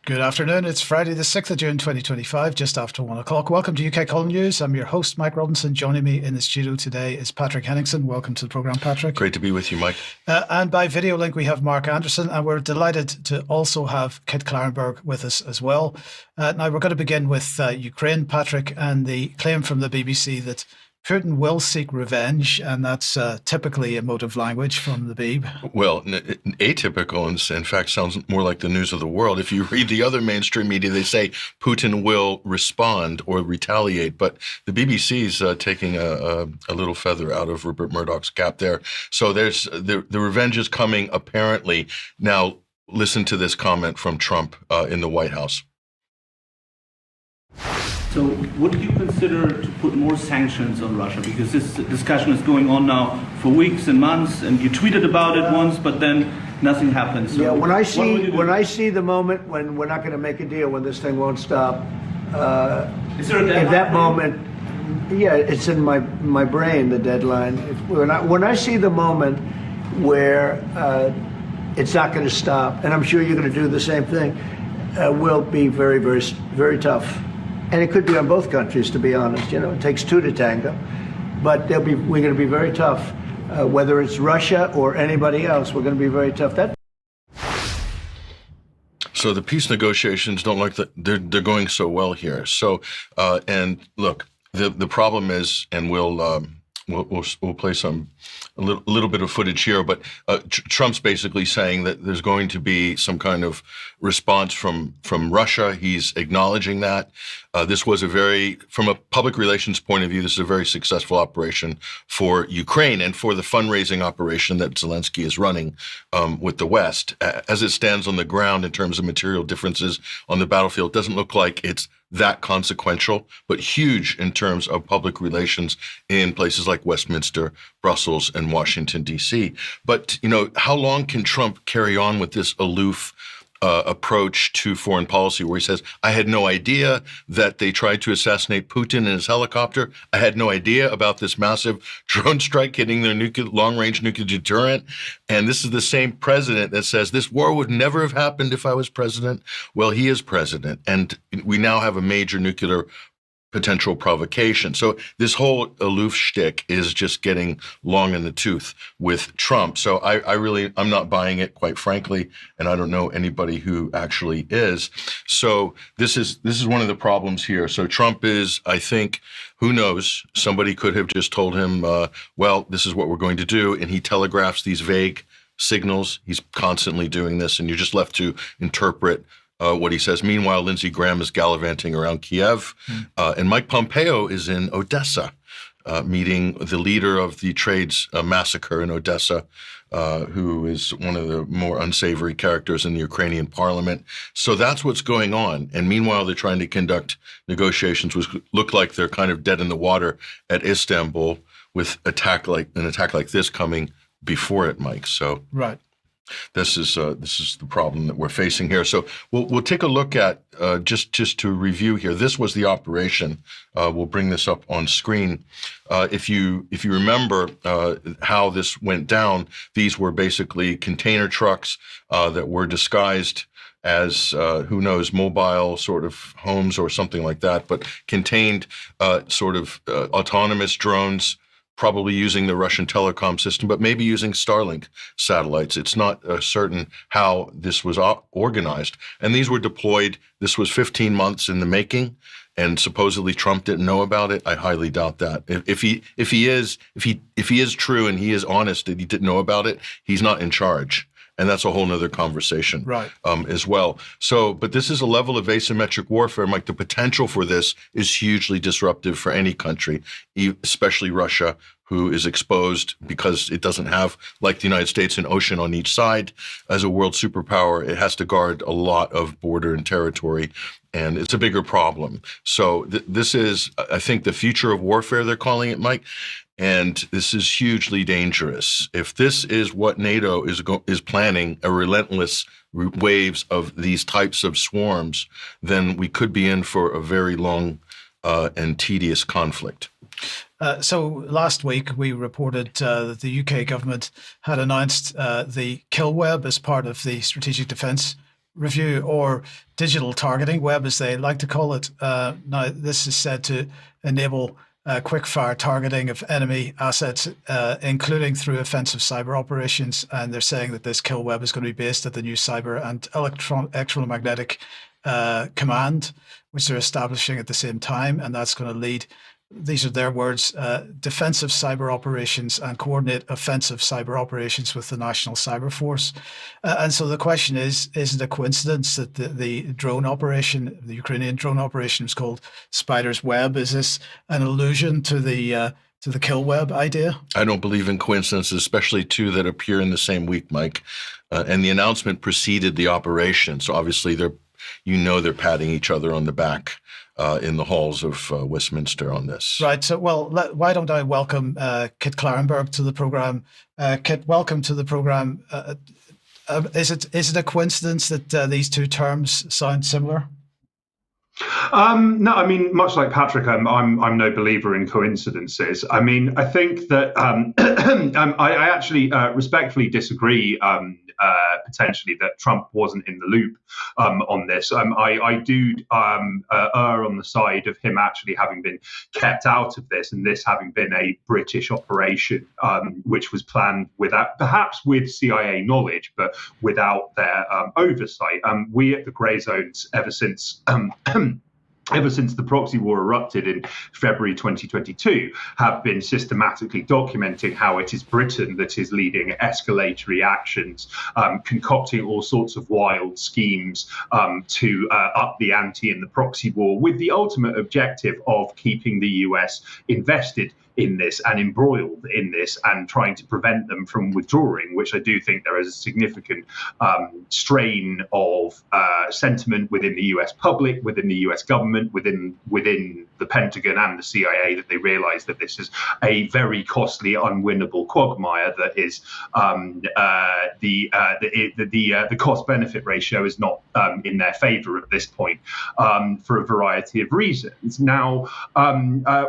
Good afternoon. It's Friday, the 6th of June, 2025, just after 1 o'clock. Welcome to UK Column News. I'm your host, Mike Robinson. Joining me in the studio today is Patrick Henningsen. Welcome to the programme, Patrick. Great to be with you, Mike. And by video link, we have Mark Anderson, and we're delighted to also have Kit Klarenberg with us as well. Now, we're going to begin with Ukraine, Patrick, and the claim from the BBC that Putin will seek revenge, and that's typically emotive language from the Beeb. Well, atypical, and in fact sounds more like the news of the world. If you read the other mainstream media, they say Putin will respond or retaliate, but the BBC's taking a little feather out of Rupert Murdoch's cap there. So there's the revenge is coming, apparently. Now, listen to this comment from Trump in the White House. So would you consider to put more sanctions on Russia? Because this discussion is going on now for weeks and months, and you tweeted about it once, but then nothing happens. So yeah, when I see the moment when we're not going to make a deal, when this thing won't stop, is there a deadline? at that moment, yeah, it's in my brain, the deadline. When I see the moment where it's not going to stop, and I'm sure you're going to do the same thing, will be very, very, very tough. And it could be on both countries, to be honest. You know, it takes two to tango. But we're going to be very tough. Whether it's Russia or anybody else, we're going to be very tough. So the peace negotiations don't like that. They're going so well here. So and look, the problem is, and we'll play a little bit of footage here, but Trump's basically saying that there's going to be some kind of response from Russia. He's acknowledging that. This was from a public relations point of view, this is a very successful operation for Ukraine and for the fundraising operation that Zelensky is running with the West. As it stands on the ground in terms of material differences on the battlefield, it doesn't look like it's that consequential, but huge in terms of public relations in places like Westminster, Brussels, and Washington, D.C. But, you know, how long can Trump carry on with this aloof approach to foreign policy where he says, I had no idea that they tried to assassinate Putin in his helicopter. I had no idea about this massive drone strike hitting their long-range nuclear deterrent. And this is the same president that says this war would never have happened if I was president. Well, he is president. And we now have a major nuclear potential provocation. So this whole aloof shtick is just getting long in the tooth with Trump. So I'm not buying it, quite frankly, and I don't know anybody who actually is. So this is one of the problems here. So Trump is, I think, who knows, somebody could have just told him, well, this is what we're going to do, and he telegraphs these vague signals. He's constantly doing this, and you're just left to interpret what he says. Meanwhile, Lindsey Graham is gallivanting around Kiev, and Mike Pompeo is in Odessa, meeting the leader of the trades massacre in Odessa, who is one of the more unsavory characters in the Ukrainian parliament. So that's what's going on. And meanwhile, they're trying to conduct negotiations which look like they're kind of dead in the water at Istanbul, with an attack like this coming before it, Mike. So right. This is the problem that we're facing here. So we'll take a look at just to review here. This was the operation. We'll bring this up on screen. If you remember how this went down, these were basically container trucks that were disguised as who knows, mobile sort of homes or something like that, but contained sort of autonomous drones, probably using the Russian telecom system, but maybe using Starlink satellites. It's not certain how this was organized. And these were deployed. This was 15 months in the making, and supposedly Trump didn't know about it. I highly doubt that. If he is true and he is honest that he didn't know about it, he's not in charge. And that's a whole nother conversation, right, as well. So, but this is a level of asymmetric warfare, Mike. The potential for this is hugely disruptive for any country, especially Russia, who is exposed because it doesn't have, like the United States, an ocean on each side. As a world superpower, it has to guard a lot of border and territory, and it's a bigger problem. So this is, I think, the future of warfare, they're calling it, Mike. And this is hugely dangerous. If this is what NATO is planning, a relentless waves of these types of swarms, then we could be in for a very long and tedious conflict. So last week we reported that the UK government had announced the kill web as part of the Strategic Defence review, or digital targeting, web as they like to call it. Now, this is said to enable quick-fire targeting of enemy assets, including through offensive cyber operations. And they're saying that this kill web is going to be based at the new cyber and electromagnetic command, which they're establishing at the same time. And that's going to lead, these are their words, defensive cyber operations and coordinate offensive cyber operations with the National Cyber Force. And so the question is it a coincidence that the drone operation, the Ukrainian drone operation, is called Spider's Web? Is this an allusion to the kill web idea? I don't believe in coincidences, especially two that appear in the same week, Mike. And the announcement preceded the operation. So obviously they're patting each other on the back in the halls of Westminster on this. Right. So, well, why don't I welcome Kit Klarenberg to the program? Kit, welcome to the program. Is it a coincidence that these two terms sound similar? No, I mean, much like Patrick, I'm no believer in coincidences. I mean, I think that I actually respectfully disagree potentially that Trump wasn't in the loop on this. I do err on the side of him actually having been kept out of this, and this having been a British operation, which was planned perhaps with CIA knowledge, but without their oversight. We at the Grey Zones, ever since the proxy war erupted in February 2022, have been systematically documenting how it is Britain that is leading escalatory actions, concocting all sorts of wild schemes to up the ante in the proxy war, with the ultimate objective of keeping the US invested in this and embroiled in this and trying to prevent them from withdrawing, which I do think there is a significant strain of sentiment within the US public, within the US government, within the Pentagon and the CIA, that they realize that this is a very costly, unwinnable quagmire that is the cost-benefit ratio is not in their favor at this point for a variety of reasons. Now,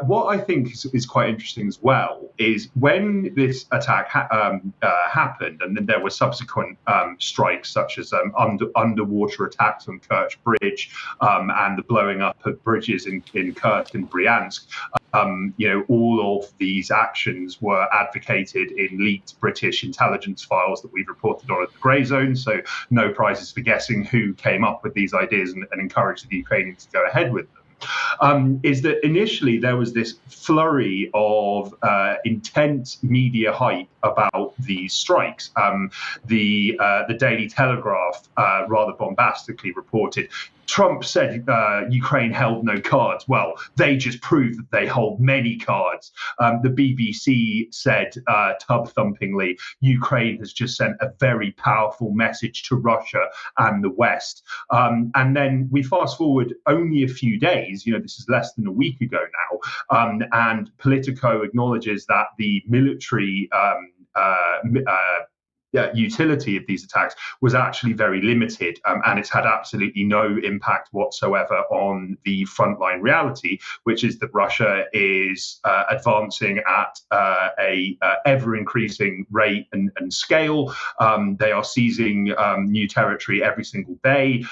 what I think is quite interesting as well is when this attack happened, and then there were subsequent strikes such as underwater attacks on Kerch Bridge and the blowing up of bridges in Kursk and Bryansk. All of these actions were advocated in leaked British intelligence files that we've reported on at the Grey Zone. So no prizes for guessing who came up with these ideas and encouraged the Ukrainians to go ahead with them. Is that initially there was this flurry of intense media hype about these strikes. The Daily Telegraph rather bombastically reported, Trump said Ukraine held no cards. Well, they just proved that they hold many cards. The BBC said tub-thumpingly, Ukraine has just sent a very powerful message to Russia and the West. And then we fast forward only a few days, this is less than a week ago now, and Politico acknowledges that the military utility of these attacks was actually very limited, and it's had absolutely no impact whatsoever on the frontline reality, which is that Russia is advancing at a ever-increasing rate and scale. They are seizing new territory every single day,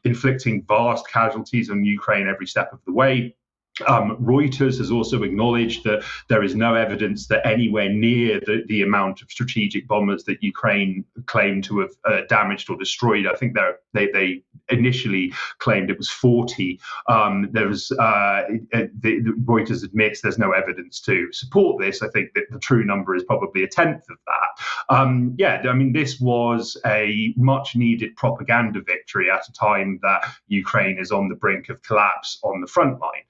inflicting vast casualties on Ukraine every step of the way. Reuters has also acknowledged that there is no evidence that anywhere near the amount of strategic bombers that Ukraine claimed to have damaged or destroyed. I think they initially claimed it was 40. Reuters admits there's no evidence to support this. I think that the true number is probably a tenth of that. This was a much needed propaganda victory at a time that Ukraine is on the brink of collapse on the front line.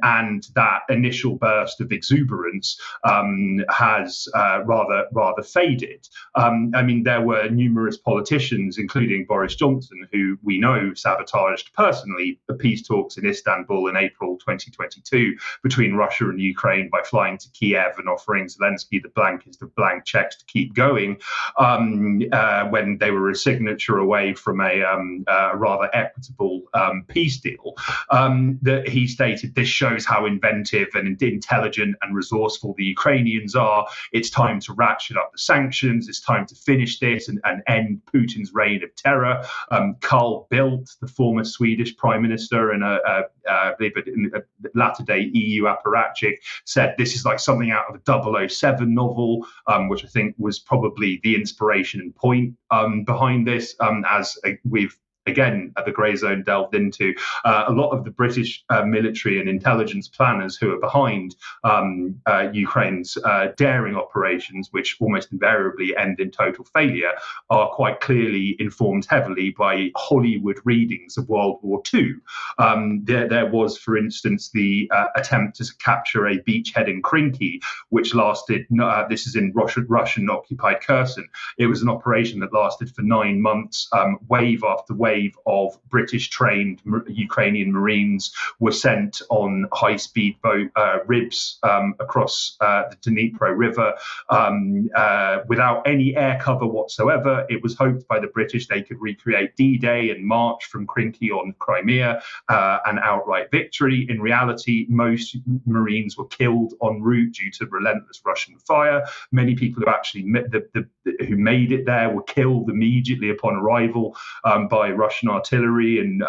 And that initial burst of exuberance has rather faded. There were numerous politicians, including Boris Johnson, who we know sabotaged personally the peace talks in Istanbul in April 2022 between Russia and Ukraine by flying to Kiev and offering Zelensky the blankest of blank checks to keep going when they were a signature away from a rather equitable peace deal. That he stated, this shows how inventive and intelligent and resourceful the Ukrainians are. It's time to ratchet up the sanctions. It's time to finish this and end Putin's reign of terror. Carl Bildt, the former Swedish prime minister and a latter-day EU apparatchik, said this is like something out of a 007 novel, which I think was probably the inspiration and point behind this, as we've again, at the grey zone delved into, a lot of the British military and intelligence planners who are behind Ukraine's daring operations, which almost invariably end in total failure, are quite clearly informed heavily by Hollywood readings of World War II. There was, for instance, the attempt to capture a beachhead in Krinky, which lasted, this is in Russian-occupied Kherson. It was an operation that lasted for 9 months, wave after wave of British-trained Ukrainian Marines were sent on high-speed boat ribs across the Dnipro River without any air cover whatsoever. It was hoped by the British they could recreate D-Day and march from Krinky on Crimea, an outright victory. In reality, most Marines were killed en route due to relentless Russian fire. Many people who actually who made it there were killed immediately upon arrival by Russian artillery and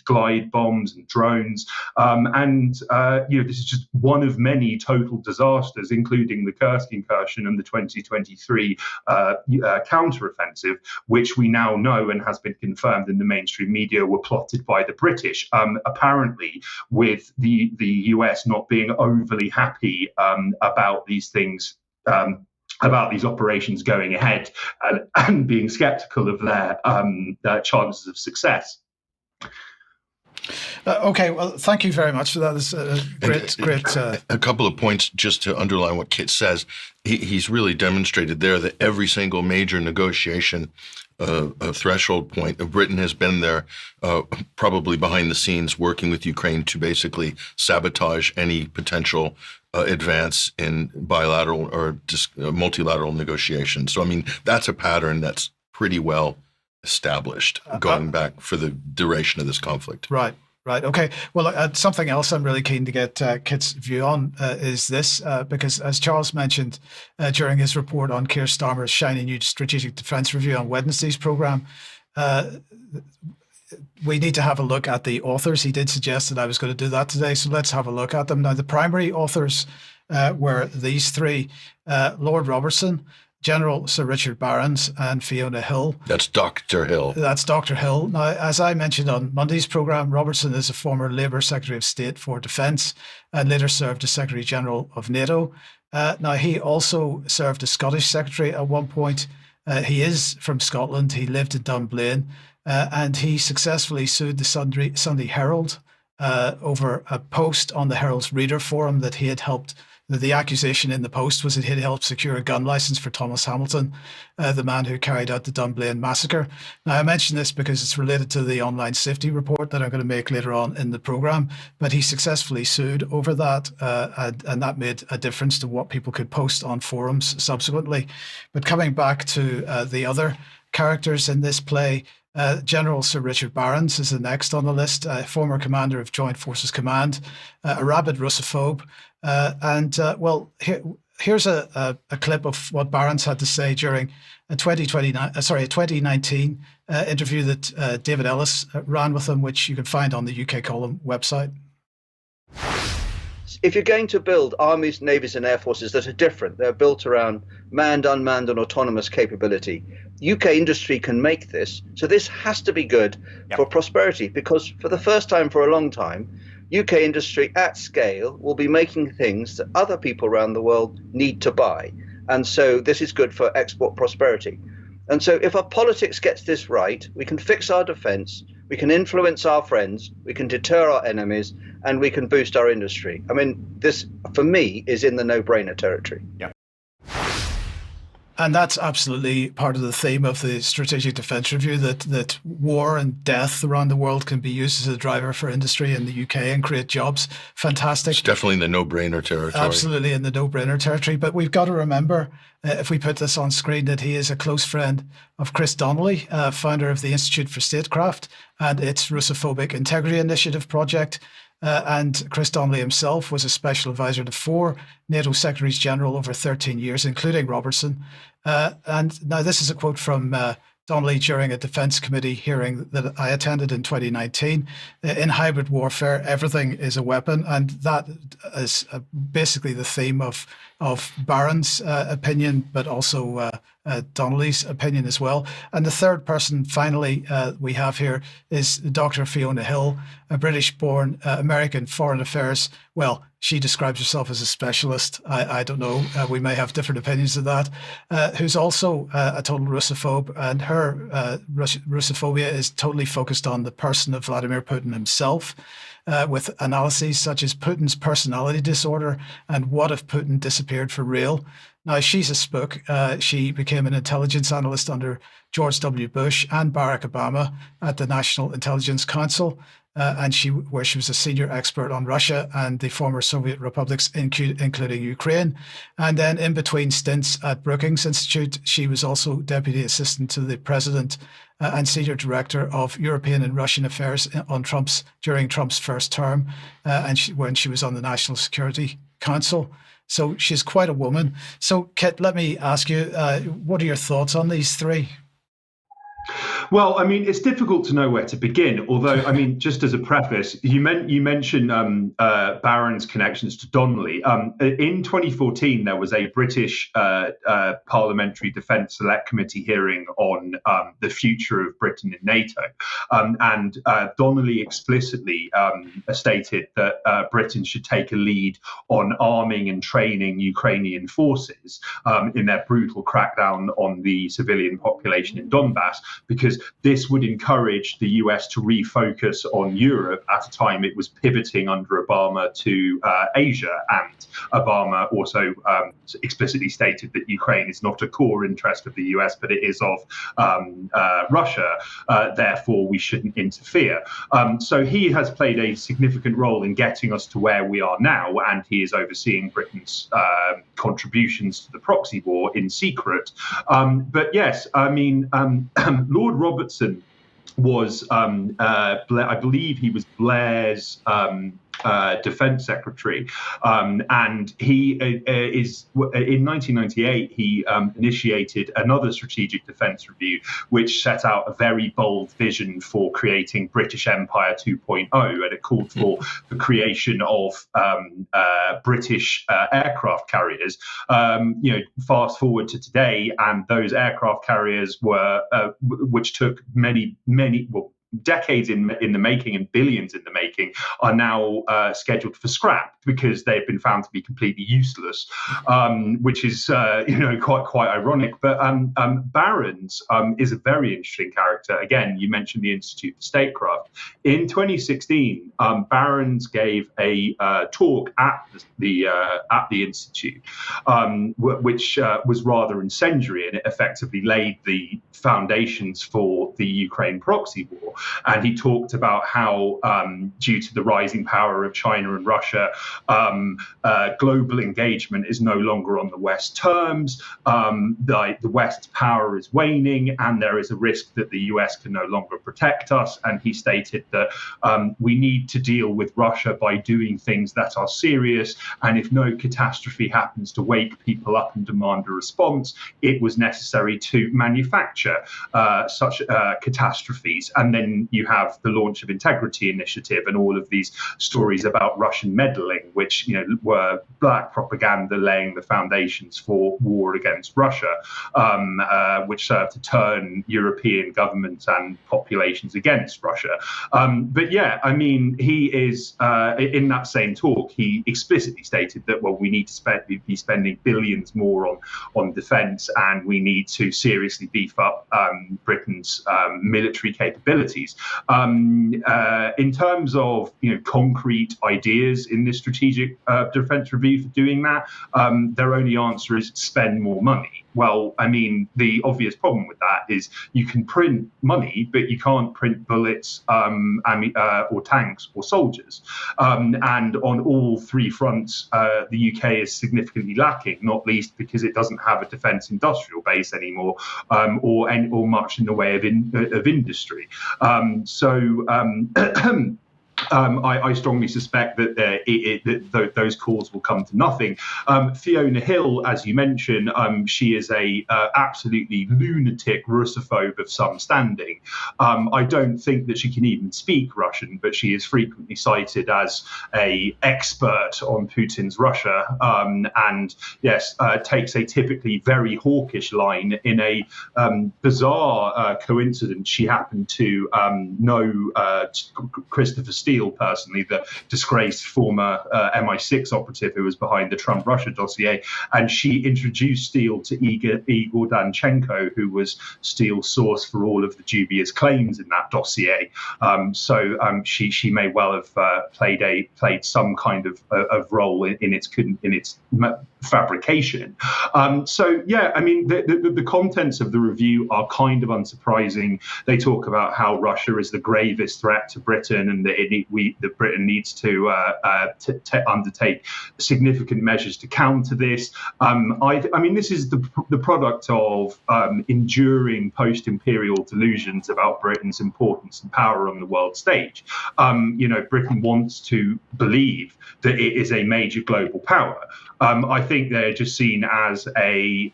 glide bombs and drones. This is just one of many total disasters, including the Kursk incursion and the 2023 counteroffensive, which we now know and has been confirmed in the mainstream media were plotted by the British, apparently with the US not being overly happy about these things. About these operations going ahead and being skeptical of their chances of success. Okay, well, thank you very much for that. It's great. A couple of points just to underline what Kit says. He's really demonstrated there that every single major negotiation, a threshold point of Britain has been there, probably behind the scenes, working with Ukraine to basically sabotage any potential advance in bilateral or multilateral negotiations. So, I mean, that's a pattern that's pretty well established going back for the duration of this conflict. Right. Okay. Well, something else I'm really keen to get Kit's view on is this, because as Charles mentioned during his report on Keir Starmer's shiny new strategic defence review on Wednesday's programme, we need to have a look at the authors. He did suggest that I was going to do that today, so let's have a look at them. Now, the primary authors were these three: Lord Robertson, General Sir Richard Barrons, and Fiona Hill. That's Dr. Hill. That's Dr. Hill. Now, as I mentioned on Monday's programme, Robertson is a former Labour Secretary of State for Defence and later served as Secretary General of NATO. Now, he also served as Scottish Secretary at one point. He is from Scotland. He lived in Dunblane. And he successfully sued the Sunday Herald over a post on the Herald's Reader Forum that he had helped. The accusation in the post was that he had helped secure a gun license for Thomas Hamilton, the man who carried out the Dunblane massacre. Now, I mention this because it's related to the online safety report that I'm going to make later on in the programme, but he successfully sued over that, and that made a difference to what people could post on forums subsequently. But coming back to the other characters in this play, General Sir Richard Barrons is the next on the list, former commander of Joint Forces Command, a rabid Russophobe. Here's a clip of what Barrons had to say during a 2019 interview that David Ellis ran with him, which you can find on the UK Column website. If you're going to build armies, navies and air forces that are different, they're built around manned, unmanned and autonomous capability. UK industry can make this. So this has to be good for prosperity, because for the first time for a long time, UK industry at scale will be making things that other people around the world need to buy. And so this is good for export prosperity. And so if our politics gets this right, we can fix our defense, we can influence our friends, we can deter our enemies, and we can boost our industry. I mean, this, for me, is in the no-brainer territory. Yeah. And that's absolutely part of the theme of the Strategic Defence Review, that war and death around the world can be used as a driver for industry in the UK and create jobs. Fantastic. It's definitely in the no-brainer territory. Absolutely in the no-brainer territory. But we've got to remember, if we put this on screen, that he is a close friend of Chris Donnelly, founder of the Institute for Statecraft and its Russophobic Integrity Initiative project. And Chris Donnelly himself was a special advisor to 4 NATO Secretaries General over 13 years, including Robertson. And now this is a quote from Donnelly during a Defence Committee hearing that I attended in 2019. In hybrid warfare, everything is a weapon. And that is basically the theme of Barron's opinion, but also Donnelly's opinion as well. And the third person, finally, we have here is Dr. Fiona Hill, a British-born American foreign affairs. Well, she describes herself as a specialist. I don't know. We may have different opinions of that. Who's also a total Russophobe, and her Russophobia is totally focused on the person of Vladimir Putin himself, with analyses such as Putin's personality disorder and what if Putin disappeared for real. Now, she's a spook. She became an intelligence analyst under George W. Bush and Barack Obama at the National Intelligence Council, where she was a senior expert on Russia and the former Soviet republics, including Ukraine. And then in between stints at Brookings Institute, she was also deputy assistant to the president and senior director of European and Russian affairs during Trump's first term, when she was on the National Security Council. So she's quite a woman. So, Kit, let me ask you, what are your thoughts on these three? Well, I mean, it's difficult to know where to begin. Although, I mean, just as a preface, you mentioned Barron's connections to Donnelly. In 2014, there was a British Parliamentary Defence Select Committee hearing on the future of Britain in NATO, and Donnelly explicitly stated that Britain should take a lead on arming and training Ukrainian forces in their brutal crackdown on the civilian population in Donbass, because this would encourage the US to refocus on Europe at a time it was pivoting under Obama to Asia. And Obama also explicitly stated that Ukraine is not a core interest of the US, but it is of Russia. Therefore, we shouldn't interfere. So he has played a significant role in getting us to where we are now, and he is overseeing Britain's contributions to the proxy war in secret. But yes, I mean, Lord Robertson was, I believe he was Blair's defense secretary, and he is in 1998 he initiated another strategic defense review, which set out a very bold vision for creating British Empire 2.0, and it called for the creation of British aircraft carriers. Fast forward to today, and those aircraft carriers were which took many decades in the making and billions in the making, are now scheduled for scrap because they've been found to be completely useless, which is quite ironic. But Barron's is a very interesting character. Again, you mentioned the Institute for Statecraft. In 2016, Barron's gave a talk at the Institute, which was rather incendiary, and it effectively laid the foundations for the Ukraine proxy war. And he talked about how, due to the rising power of China and Russia, global engagement is no longer on the West terms. The West's power is waning, and there is a risk that the US can no longer protect us. And he stated that we need to deal with Russia by doing things that are serious. And if no catastrophe happens to wake people up and demand a response, it was necessary to manufacture such catastrophes. And then you have the launch of Integrity Initiative and all of these stories about Russian meddling, which were black propaganda laying the foundations for war against Russia, which served to turn European governments and populations against Russia. But yeah, I mean, he is in that same talk, he explicitly stated that, well, we need to be spending billions more on defence, and we need to seriously beef up Britain's military capability. capabilities. In terms of concrete ideas in this strategic defence review for doing that, their only answer is spend more money. Well, I mean, the obvious problem with that is you can print money, but you can't print bullets or tanks or soldiers. And on all three fronts, the UK is significantly lacking, not least because it doesn't have a defence industrial base anymore, or much in the way of industry. I strongly suspect that those calls will come to nothing. Fiona Hill, as you mentioned, she is a absolutely lunatic Russophobe of some standing. I don't think that she can even speak Russian, but she is frequently cited as an expert on Putin's Russia, and yes, takes a typically very hawkish line. In a bizarre coincidence, she happened to know Christopher Steele personally, the disgraced former MI6 operative who was behind the Trump-Russia dossier, and she introduced Steele to Igor Danchenko, who was Steele's source for all of the dubious claims in that dossier. So she may well have played some kind of role in its fabrication. So yeah, I mean, the contents of the review are kind of unsurprising. They talk about how Russia is the gravest threat to Britain, and that Britain needs to undertake significant measures to counter this. I mean, this is the product of enduring post-imperial delusions about Britain's importance and power on the world stage. Britain wants to believe that it is a major global power. I think they're just seen as a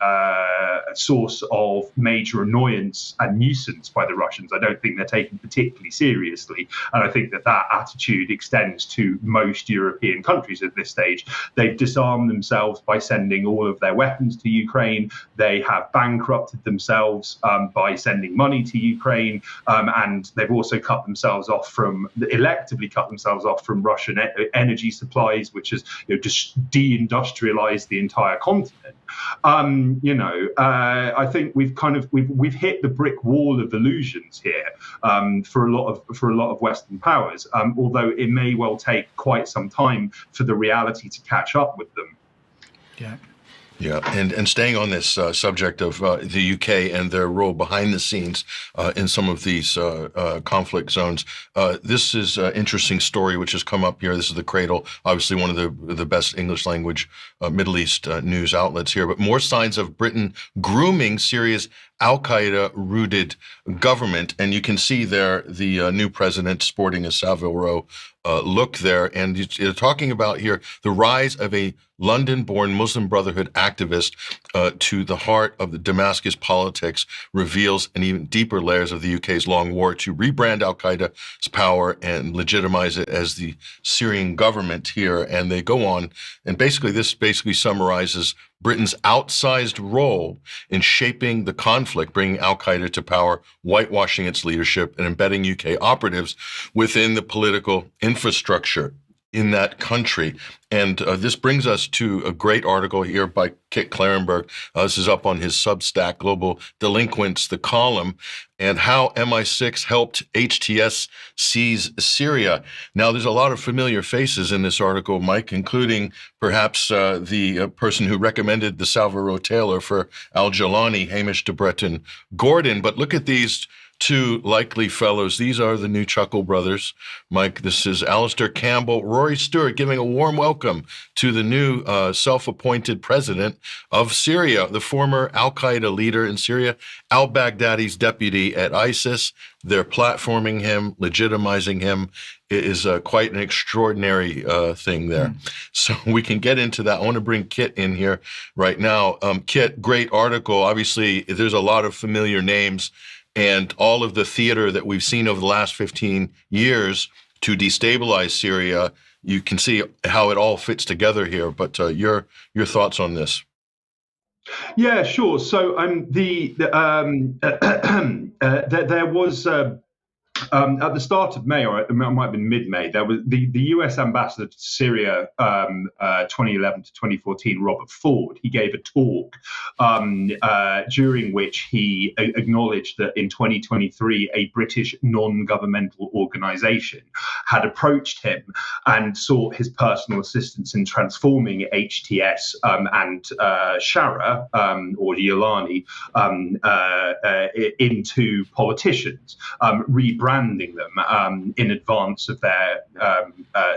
source of major annoyance and nuisance by the Russians. I don't think they're taken particularly seriously. And I think that attitude extends to most European countries at this stage. They've disarmed themselves by sending all of their weapons to Ukraine. They have bankrupted themselves by sending money to Ukraine. And they've also electively cut themselves off from Russian energy supplies, which has just deindustrialized the entire continent. I think we've hit the brick wall of illusions here for a lot of Western powers. Although it may well take quite some time for the reality to catch up with them. Yeah. Yeah, and staying on this subject of the UK and their role behind the scenes in some of these conflict zones, this is an interesting story which has come up here. This is the Cradle, obviously one of the best English language Middle East news outlets here. But more signs of Britain grooming Syria's al-Qaeda-rooted government. And you can see there the new president sporting a Savile Row look there. And you're talking about here the rise of a London-born Muslim Brotherhood activist to the heart of the Damascus politics reveals an even deeper layers of the UK's long war to rebrand al-Qaeda's power and legitimize it as the Syrian government here. And they go on, and this summarizes Britain's outsized role in shaping the conflict, bringing al-Qaeda to power, whitewashing its leadership, and embedding UK operatives within the political infrastructure in that country. And this brings us to a great article here by Kit Klarenberg. This is up on his Substack, Global Delinquents, the column, and how MI6 helped HTS seize Syria. Now, there's a lot of familiar faces in this article, Mike, including perhaps the person who recommended the Savile Row Taylor for al-Jilani, Hamish de Breton Gordon. But look at these two likely fellows. These are the new Chuckle brothers. Mike, this is Alistair Campbell, Rory Stewart giving a warm welcome to the new self-appointed president of Syria, the former al-Qaeda leader in Syria, al-Baghdadi's deputy at ISIS. They're platforming him, legitimizing him. It is quite an extraordinary thing there. So we can get into that. I want to bring Kit in here right now. Kit, great article. Obviously, there's a lot of familiar names, and all of the theater that we've seen over the last 15 years to destabilize Syria, you can see how it all fits together here. But your thoughts on this? Yeah, sure. So there was At the start of May, or it might have been mid-May, there was the U.S. ambassador to Syria, 2011 to 2014, Robert Ford. He gave a talk during which he acknowledged that in 2023, a British non-governmental organisation had approached him and sought his personal assistance in transforming HTS and Shara or Yolani into politicians, rebranding them in advance of their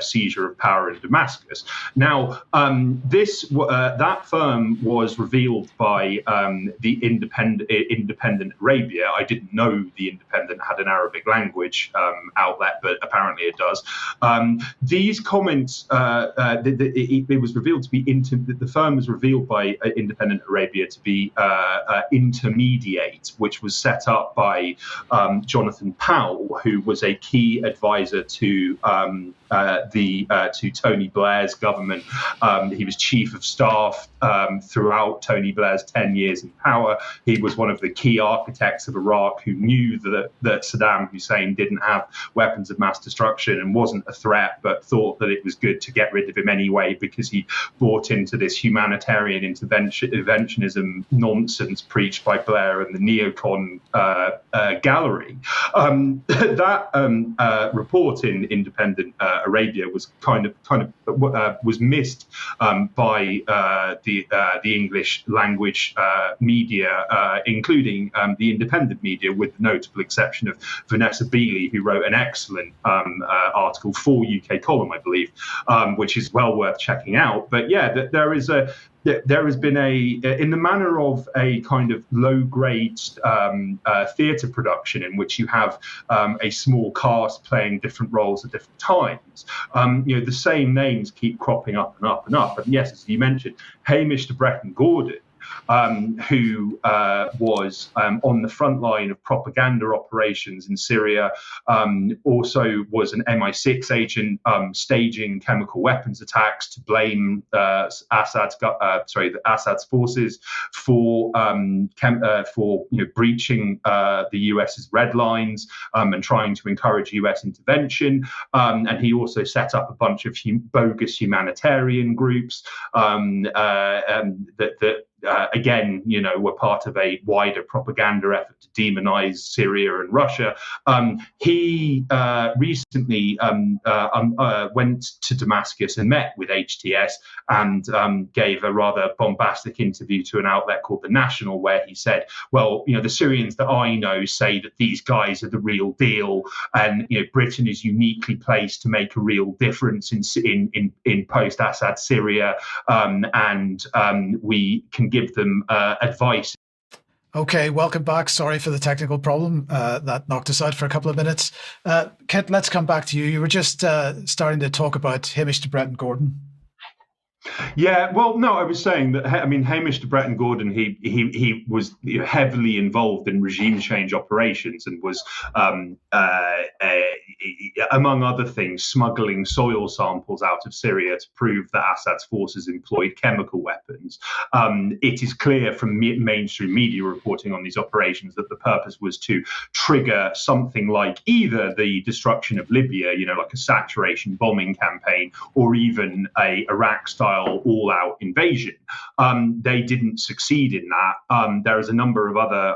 seizure of power in Damascus. Now, that firm was revealed by the Independent Arabia. I didn't know the Independent had an Arabic language outlet, but apparently it does. These comments, it was revealed to be the firm was revealed by Independent Arabia to be Intermediate, which was set up by Jonathan Powell, who was a key advisor to Tony Blair's government. He was chief of staff throughout Tony Blair's 10 years in power. He was one of the key architects of Iraq, who knew that Saddam Hussein didn't have weapons of mass destruction and wasn't a threat, but thought that it was good to get rid of him anyway because he bought into this humanitarian interventionism nonsense preached by Blair and the neocon gallery. That report in Independent Arabia was was missed by the English language media, including the independent media, with the notable exception of Vanessa Beeley, who wrote an excellent article for UK Column, I believe, which is well worth checking out. But yeah, there has been in the manner of a kind of low-grade theatre production in which you have a small cast playing different roles at different times. The same names keep cropping up and up and up. And yes, as you mentioned, Hamish de Bretton-Gordon, who was on the front line of propaganda operations in Syria, also was an MI6 agent staging chemical weapons attacks to blame Assad's forces for breaching the US's red lines and trying to encourage US intervention. And he also set up a bunch of bogus humanitarian groups again, were part of a wider propaganda effort to demonize Syria and Russia. He recently went to Damascus and met with HTS and gave a rather bombastic interview to an outlet called The National, where he said, well, the Syrians that I know say that these guys are the real deal, and Britain is uniquely placed to make a real difference in post-Assad Syria, and we can give them advice. Okay, welcome back. Sorry for the technical problem. That knocked us out for a couple of minutes. Kit, let's come back to you. You were just starting to talk about Hamish de Bretton-Gordon. Yeah, well, no, I was saying that, Hamish de Bretton-Gordon, he was heavily involved in regime change operations and was, among other things, smuggling soil samples out of Syria to prove that Assad's forces employed chemical weapons. It is clear from mainstream media reporting on these operations that the purpose was to trigger something like either the destruction of Libya, like a saturation bombing campaign, or even a Iraq-style all-out invasion. They didn't succeed in that. There is a number of other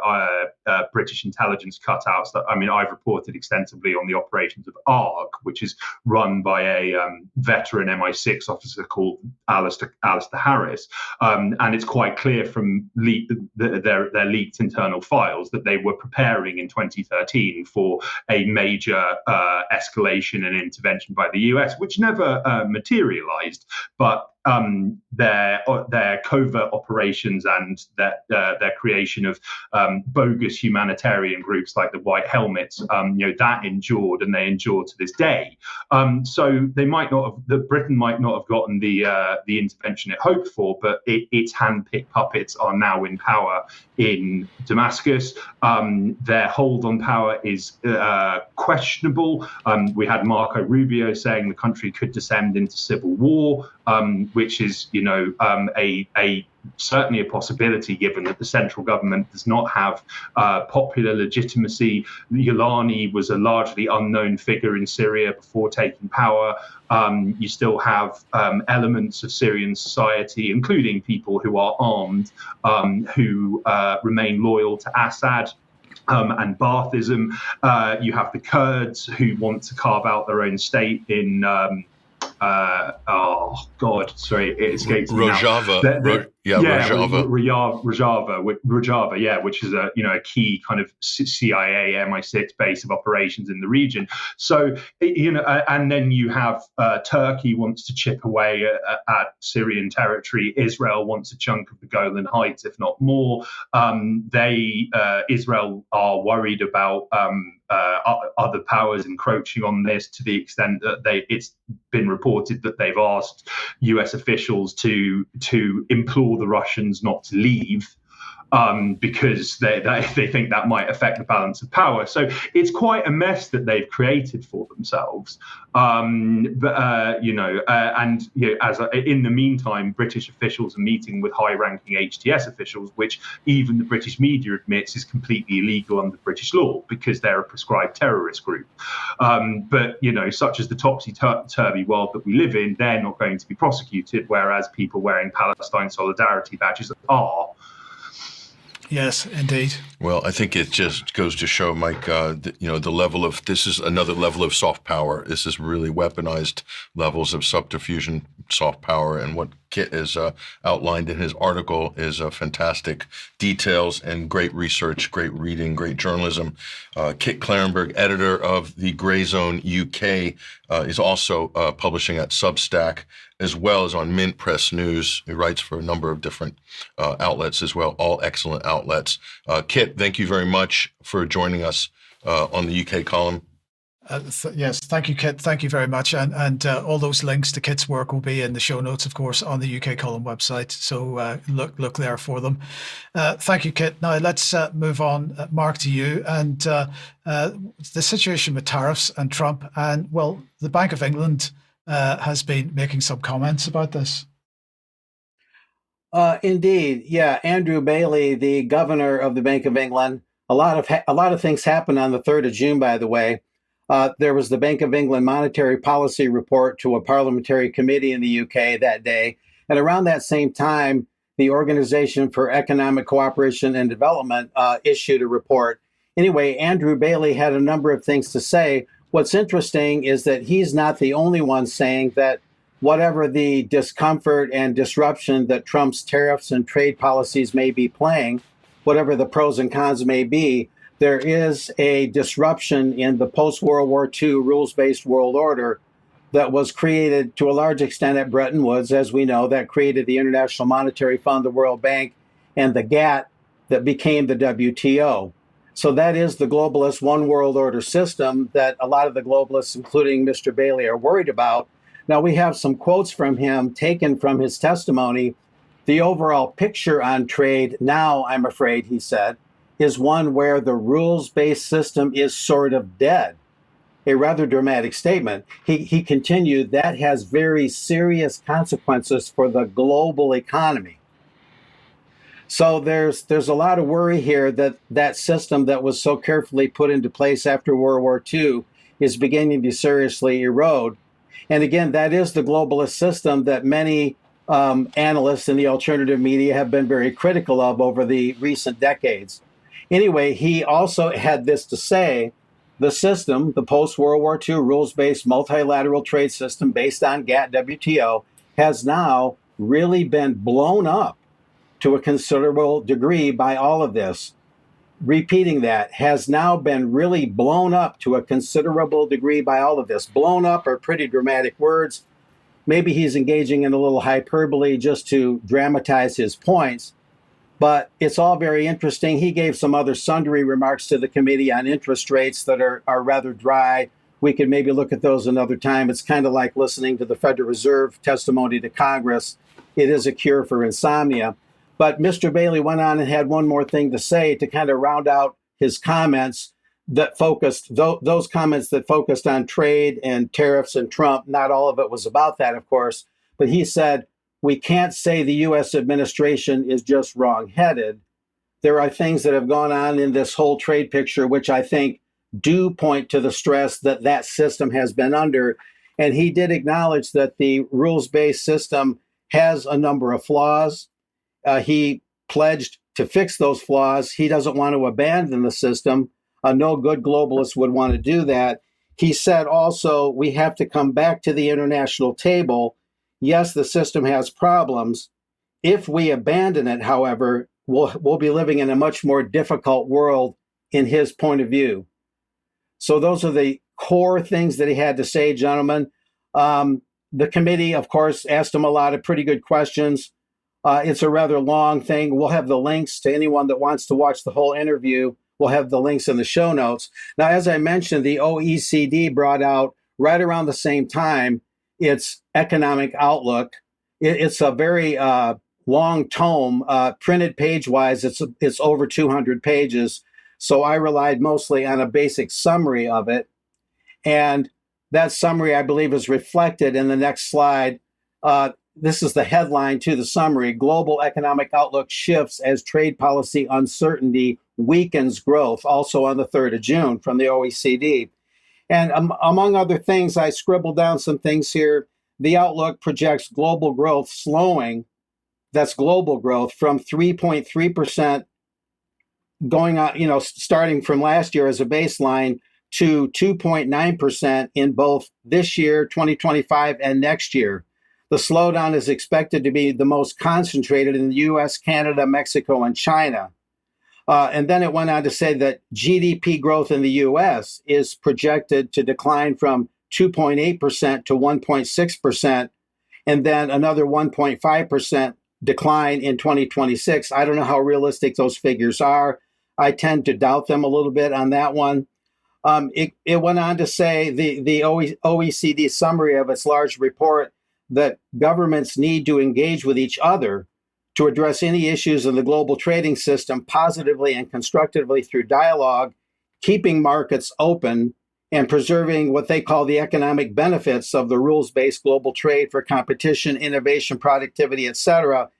British intelligence cutouts that, I've reported extensively on the operations of ARC, which is run by a veteran MI6 officer called Alistair Harris. And it's quite clear from their leaked internal files that they were preparing in 2013 for a major escalation and intervention by the US, which never materialized. But their covert operations and their creation of bogus humanitarian groups like the White Helmets, that endured, and they endure to this day. So they Britain might not have gotten the intervention it hoped for, but its hand-picked puppets are now in power in Damascus. Their hold on power is questionable. We had Marco Rubio saying the country could descend into civil war, which is, a certainly a possibility, given that the central government does not have popular legitimacy. Elon was a largely unknown figure in Syria before taking power. You still have elements of Syrian society, including people who are armed, who remain loyal to Assad. And Baathism. You have the Kurds who want to carve out their own state in oh God, sorry, it escapes me now. Rojava. Rojava, which is a key kind of CIA MI6 base of operations in the region. So and then you have Turkey wants to chip away at Syrian territory. Israel wants a chunk of the Golan Heights, if not more. Israel are worried about other powers encroaching on this, to the extent that it's been reported that they've asked US officials to implore the Russians not to leave, because they think that might affect the balance of power. So it's quite a mess that they've created for themselves. In the meantime, British officials are meeting with high-ranking HTS officials, which even the British media admits is completely illegal under British law because they're a prescribed terrorist group. Such as the topsy-turvy world that we live in, they're not going to be prosecuted, whereas people wearing Palestine solidarity badges are. Yes, indeed. Well, I think it just goes to show, Mike, the level of, this is another level of soft power. This is really weaponized levels of subterfuge soft power. And what Kit has outlined in his article is fantastic details and great research, great reading, great journalism. Kit Klarenberg, editor of the Grey Zone UK, is also publishing at Substack, as well as on Mint Press News. He writes for a number of different outlets as well, all excellent outlets. Kit, thank you very much for joining us on the UK column. Yes, thank you, Kit. Thank you very much. And all those links to Kit's work will be in the show notes, of course, on the UK column website. So look there for them. Thank you, Kit. Now let's move on, Mark, to you. And the situation with tariffs and Trump. And, well, the Bank of England has been making some comments about this. Indeed. Yeah. Andrew Bailey, the governor of the Bank of England. A lot of things happened on the 3rd of June, by the way. There was the Bank of England monetary policy report to a parliamentary committee in the UK that day. And around that same time, the Organization for Economic Cooperation and Development issued a report. Anyway, Andrew Bailey had a number of things to say. What's interesting is that he's not the only one saying that whatever the discomfort and disruption that Trump's tariffs and trade policies may be playing, whatever the pros and cons may be, there is a disruption in the post-World War II rules-based world order that was created to a large extent at Bretton Woods, as we know, that created the International Monetary Fund, the World Bank, and the GATT that became the WTO. So that is the globalist one world order system that a lot of the globalists, including Mr. Bailey, are worried about. Now, we have some quotes from him taken from his testimony. The overall picture on trade now, I'm afraid, he said, is one where the rules-based system is sort of dead. A rather dramatic statement. He continued, that has very serious consequences for the global economy. So there's a lot of worry here that that system that was so carefully put into place after World War II is beginning to seriously erode. And again, that is the globalist system that many analysts in the alternative media have been very critical of over the recent decades. Anyway, he also had this to say: the system, the post-World War II rules-based multilateral trade system based on GATT WTO, has now really been blown up to a considerable degree by all of this. Repeating that, has now been really blown up to a considerable degree by all of this. Blown up are pretty dramatic words. Maybe he's engaging in a little hyperbole just to dramatize his points. But it's all very interesting. He gave some other sundry remarks to the committee on interest rates that are rather dry. We could maybe look at those another time. It's kind of like listening to the Federal Reserve testimony to Congress. It is a cure for insomnia. But Mr. Bailey went on and had one more thing to say to kind of round out his comments that focused, those comments that focused on trade and tariffs and Trump. Not all of it was about that, of course. But he said, we can't say the U.S. administration is just wrong-headed. There are things that have gone on in this whole trade picture, which I think do point to the stress that that system has been under. And he did acknowledge that the rules-based system has a number of flaws. He pledged to fix those flaws. He doesn't want to abandon the system. No good globalist would want to do that. He said also, we have to come back to the international table. Yes, the system has problems. If we abandon it, however, we'll be living in a much more difficult world in his point of view. So those are the core things that he had to say, gentlemen. The committee, of course, asked him a lot of pretty good questions. It's a rather long thing. We'll have the links to anyone that wants to watch the whole interview. We'll have the links in the show notes. Now, as I mentioned, the OECD brought out right around the same time its economic outlook. It's a very long tome, printed page-wise. It's over 200 pages. So I relied mostly on a basic summary of it. And that summary, I believe, is reflected in the next slide. This is the headline to the summary. Global economic outlook shifts as trade policy uncertainty weakens growth, also on the 3rd of June from the OECD. And among other things, I scribbled down some things here. The outlook projects global growth slowing. That's global growth from 3.3% going on, starting from last year as a baseline to 2.9% in both this year, 2025, and next year. The slowdown is expected to be the most concentrated in the US, Canada, Mexico, and China. And then it went on to say that GDP growth in the US is projected to decline from 2.8% to 1.6%, and then another 1.5% decline in 2026. I don't know how realistic those figures are. I tend to doubt them a little bit on that one. It went on to say, the OECD summary of its large report, that governments need to engage with each other to address any issues in the global trading system positively and constructively through dialogue, keeping markets open, and preserving what they call the economic benefits of the rules-based global trade for competition, innovation, productivity, etc.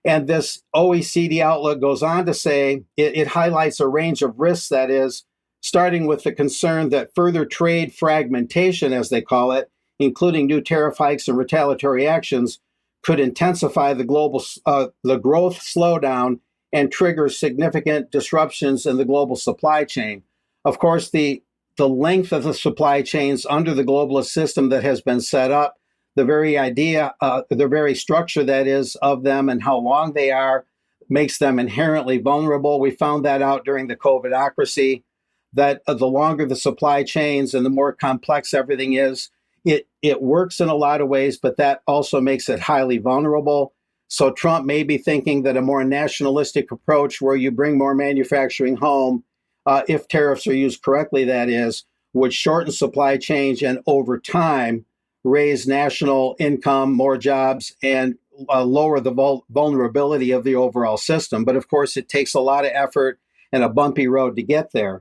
And this OECD outlook goes on to say it highlights a range of risks, that is, starting with the concern that further trade fragmentation, as they call it, including new tariff hikes and retaliatory actions, could intensify the growth slowdown and trigger significant disruptions in the global supply chain. Of course, the length of the supply chains under the globalist system that has been set up, the very idea, the very structure that is of them and how long they are, makes them inherently vulnerable. We found that out during the COVIDocracy, that the longer the supply chains and the more complex everything is, it works in a lot of ways, but that also makes it highly vulnerable. So Trump may be thinking that a more nationalistic approach where you bring more manufacturing home, if tariffs are used correctly, that is, would shorten supply chains and over time raise national income, more jobs, and lower the vulnerability of the overall system. But of course, it takes a lot of effort and a bumpy road to get there.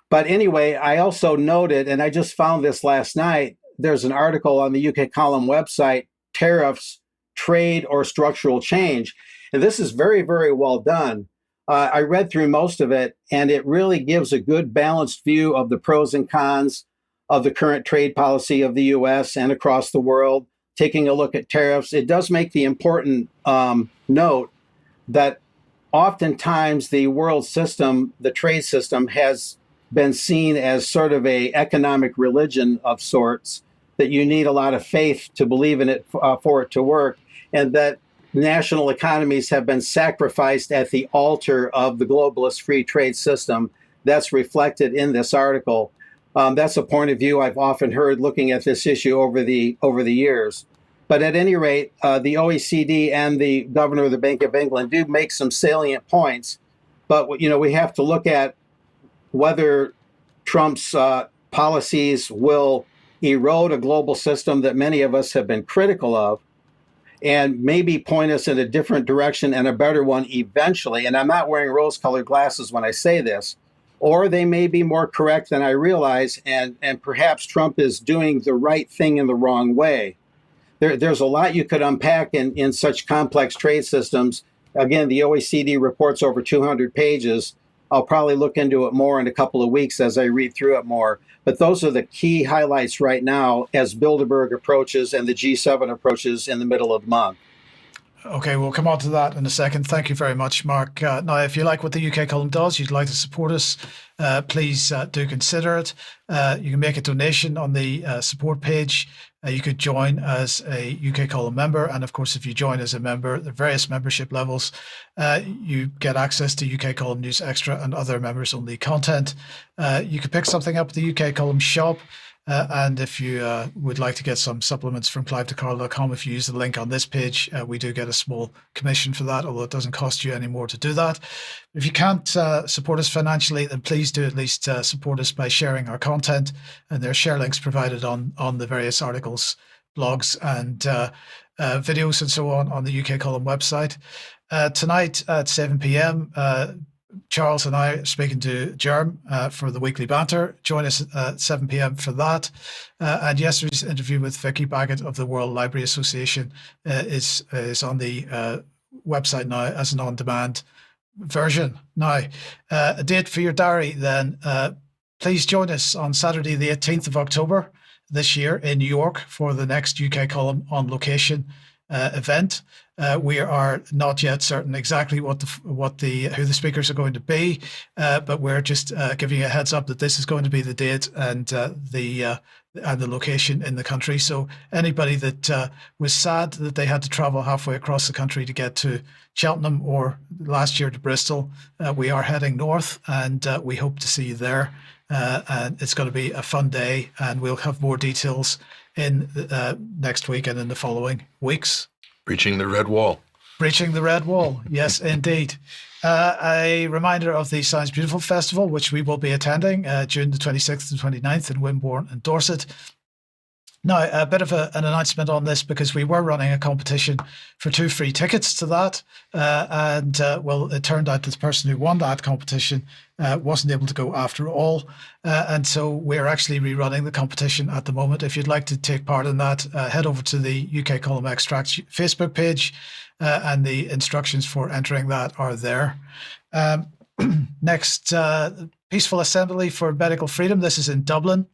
But anyway, I also noted, and I just found this last night, there's an article on the UK Column website, Tariffs, Trade or Structural Change. And this is very, very well done. I read through most of it, and it really gives a good balanced view of the pros and cons of the current trade policy of the US and across the world. Taking a look at tariffs, it does make the important note that oftentimes the world system, the trade system, has been seen as sort of a economic religion of sorts, that you need a lot of faith to believe in it for it to work, and that national economies have been sacrificed at the altar of the globalist free trade system. That's reflected in this article. That's a point of view I've often heard looking at this issue over the years. But at any rate, the OECD and the governor of the Bank of England do make some salient points. But we have to look at whether Trump's policies will erode a global system that many of us have been critical of, and maybe point us in a different direction and a better one eventually. And I'm not wearing rose-colored glasses when I say this. Or they may be more correct than I realize, and perhaps Trump is doing the right thing in the wrong way. there's a lot you could unpack in such complex trade systems. Again, the OECD report's over 200 pages. I'll probably look into it more in a couple of weeks as I read through it more. But those are the key highlights right now as Bilderberg approaches and the G7 approaches in the middle of the month. Okay, we'll come on to that in a second. Thank you very much, Mark. Now, if you like what the UK column does, you'd like to support us, please do consider it. You can make a donation on the support page. You could join as a UK column member. And of course, if you join as a member, the various membership levels, you get access to UK column news extra and other members only content. You could pick something up at the UK column shop. And if you would like to get some supplements from clive2carl.com, if you use the link on this page, we do get a small commission for that, although it doesn't cost you any more to do that. If you can't support us financially, then please do at least support us by sharing our content. And there are share links provided on the various articles, blogs, and videos and so on the UK column website. Tonight at 7 p.m., Charles and I are speaking to Jerm for the weekly banter. Join us at 7 p.m. for that. And yesterday's interview with Vicky Baggett of the World Library Association is on the website now as an on-demand version. Now, a date for your diary then. Please join us on Saturday, the 18th of October this year in New York for the next UK column on location event. We are not yet certain exactly who the speakers are going to be, but we're just giving you a heads up that this is going to be the date and the location in the country. So anybody that was sad that they had to travel halfway across the country to get to Cheltenham or last year to Bristol, we are heading north, and we hope to see you there. And it's going to be a fun day, and we'll have more details in next week and in the following weeks. Breaching the red wall. Breaching the red wall. Yes, indeed. A reminder of the Science Beautiful Festival, which we will be attending June the 26th and 29th in Wimborne and Dorset. Now, a bit of an announcement on this, because we were running a competition for 2 free tickets to that. Well, it turned out that the person who won that competition wasn't able to go after all. And so we're actually rerunning the competition at the moment. If you'd like to take part in that, head over to the UK Column Extracts Facebook page, and the instructions for entering that are there. Next, Peaceful Assembly for Medical Freedom. This is in Dublin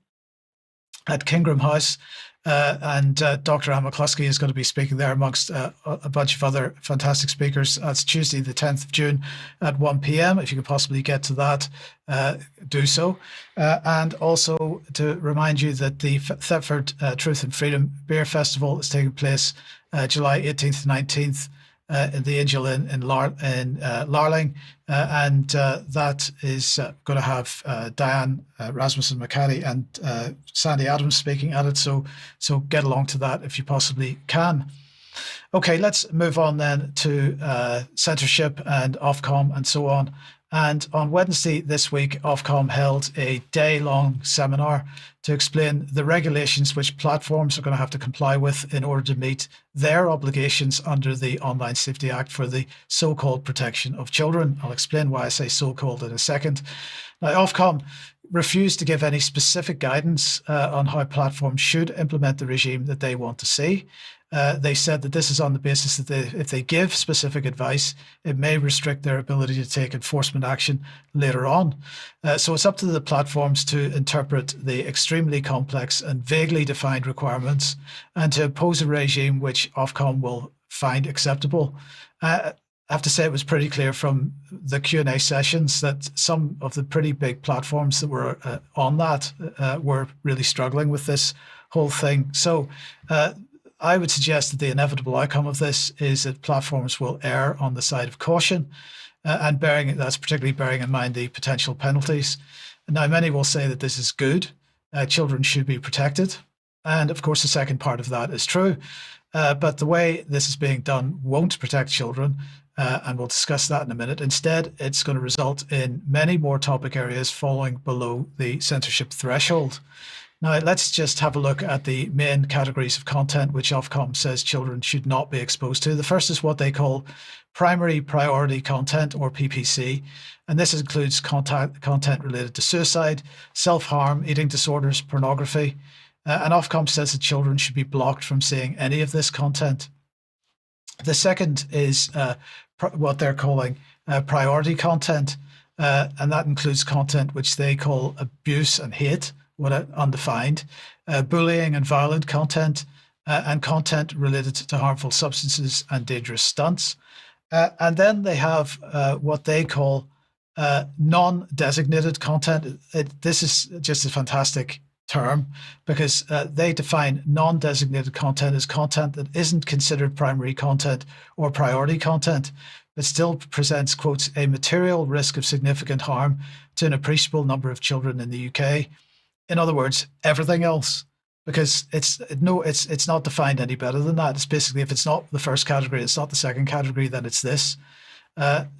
at Kingram House, and Dr. Anne McCluskey is going to be speaking there amongst a bunch of other fantastic speakers. That's Tuesday the 10th of June at 1 p.m. If you could possibly get to that, do so. And also to remind you that the Thetford Truth and Freedom Beer Festival is taking place July 18th to 19th in the Angel Inn in Larling, and that is going to have Diane Rasmussen McCaddy and Sandy Adams speaking at it. So get along to that if you possibly can. Okay, let's move on then to censorship and Ofcom and so on. And on Wednesday this week, Ofcom held a day-long seminar to explain the regulations which platforms are going to have to comply with in order to meet their obligations under the Online Safety Act for the so-called protection of children. I'll explain why I say so-called in a second. Now, Ofcom refused to give any specific guidance on how platforms should implement the regime that they want to see. They said that this is on the basis that if they give specific advice, it may restrict their ability to take enforcement action later on. So it's up to the platforms to interpret the extremely complex and vaguely defined requirements and to impose a regime which Ofcom will find acceptable. I have to say it was pretty clear from the Q&A sessions that some of the pretty big platforms that were on that were really struggling with this whole thing. So I would suggest that the inevitable outcome of this is that platforms will err on the side of caution, and that's particularly bearing in mind the potential penalties. Now, many will say that this is good. Children should be protected. And of course, the second part of that is true. But the way this is being done won't protect children, and we'll discuss that in a minute. Instead, it's going to result in many more topic areas falling below the censorship threshold. Now, let's just have a look at the main categories of content which Ofcom says children should not be exposed to. The first is what they call primary priority content, or PPC, and this includes content related to suicide, self-harm, eating disorders, pornography, And Ofcom says that children should be blocked from seeing any of this content. The second is what they're calling priority content, and that includes content which they call abuse and hate, undefined, bullying and violent content, and content related to harmful substances and dangerous stunts. And then they have what they call non-designated content. This is just a fantastic term because they define non-designated content as content that isn't considered primary content or priority content, but still presents, quotes, a material risk of significant harm to an appreciable number of children in the UK. In other words, everything else, because it's not defined any better than that. It's basically, if it's not the first category, it's not the second category, then it's this.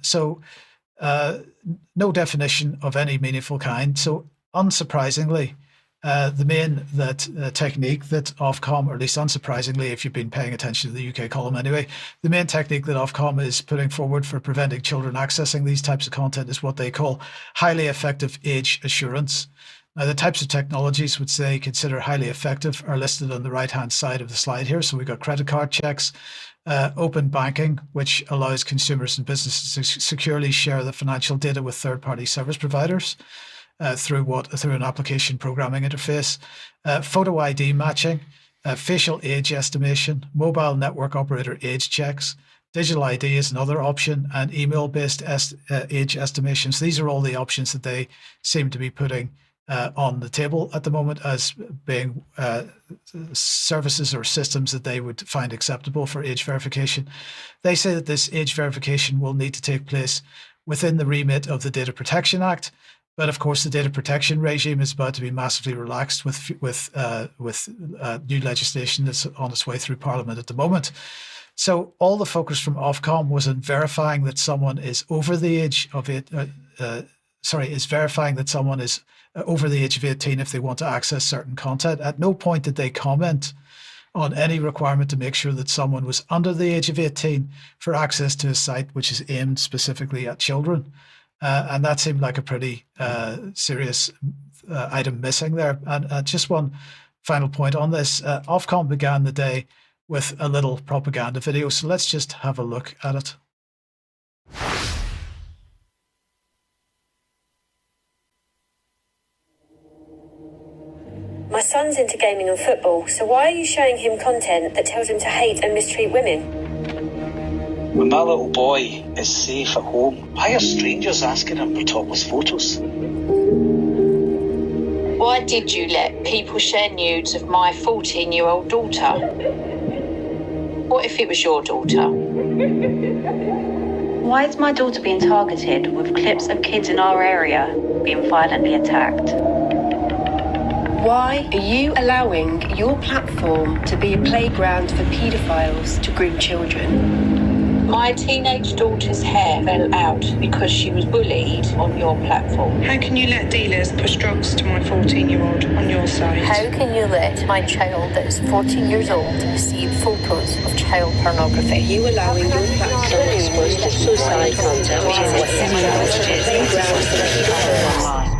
So no definition of any meaningful kind. So unsurprisingly, the main technique that Ofcom, or at least unsurprisingly, if you've been paying attention to the UK column anyway, the main technique that Ofcom is putting forward for preventing children accessing these types of content is what they call highly effective age assurance. Now, the types of technologies which they consider highly effective are listed on the right-hand side of the slide here. So we've got credit card checks, open banking, which allows consumers and businesses to securely share the financial data with third-party service providers through an application programming interface, photo ID matching, facial age estimation, mobile network operator age checks. Digital ID is another option, and email-based age estimations. These are all the options that they seem to be putting on the table at the moment as being services or systems that they would find acceptable for age verification. They say that this age verification will need to take place within the remit of the Data Protection Act. But of course, the data protection regime is about to be massively relaxed with new legislation that's on its way through Parliament at the moment. So all the focus from Ofcom was on verifying that someone is over the age of verifying that someone is over the age of 18 if they want to access certain content. At no point did they comment on any requirement to make sure that someone was under the age of 18 for access to a site which is aimed specifically at children. And that seemed like a pretty serious item missing there. And just one final point on this. Ofcom began the day with a little propaganda video. So let's just have a look at it. My son's into gaming and football, so why are you showing him content that tells him to hate and mistreat women? When my little boy is safe at home, why are strangers asking him for topless photos? Why did you let people share nudes of my 14-year-old daughter? What if it was your daughter? Why is my daughter being targeted with clips of kids in our area being violently attacked? Why are you allowing your platform to be a playground for paedophiles to groom children? My teenage daughter's hair fell out because she was bullied on your platform. How can you let dealers push drugs to my 14-year-old on your site? How can you let my child that is 14 years old see photos of child pornography? Are you allowing your platform exposed to suicide content being grounds for paedophiles?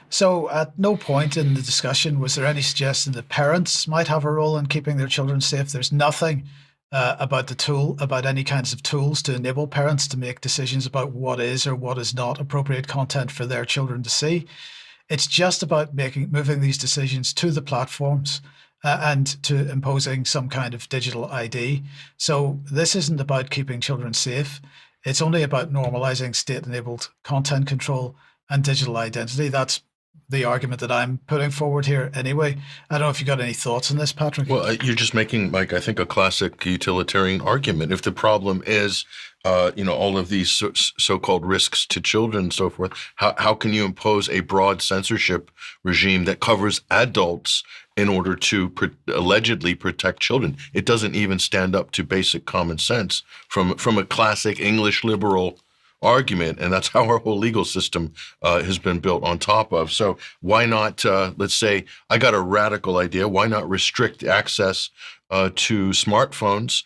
So at no point in the discussion was there any suggestion that parents might have a role in keeping their children safe. There's nothing about any kinds of tools to enable parents to make decisions about what is or what is not appropriate content for their children to see. It's just about moving these decisions to the platforms and to imposing some kind of digital ID. So this isn't about keeping children safe. It's only about normalizing state-enabled content control and digital identity. That's the argument that I'm putting forward here anyway. I don't know if you got any thoughts on this, Patrick. Well, you're just making, Mike, I think a classic utilitarian argument. If the problem is, all of these so-called risks to children and so forth, how can you impose a broad censorship regime that covers adults in order to allegedly protect children? It doesn't even stand up to basic common sense from a classic English liberal argument, and that's how our whole legal system has been built on top of. So why not, let's say, I got a radical idea, why not restrict access to smartphones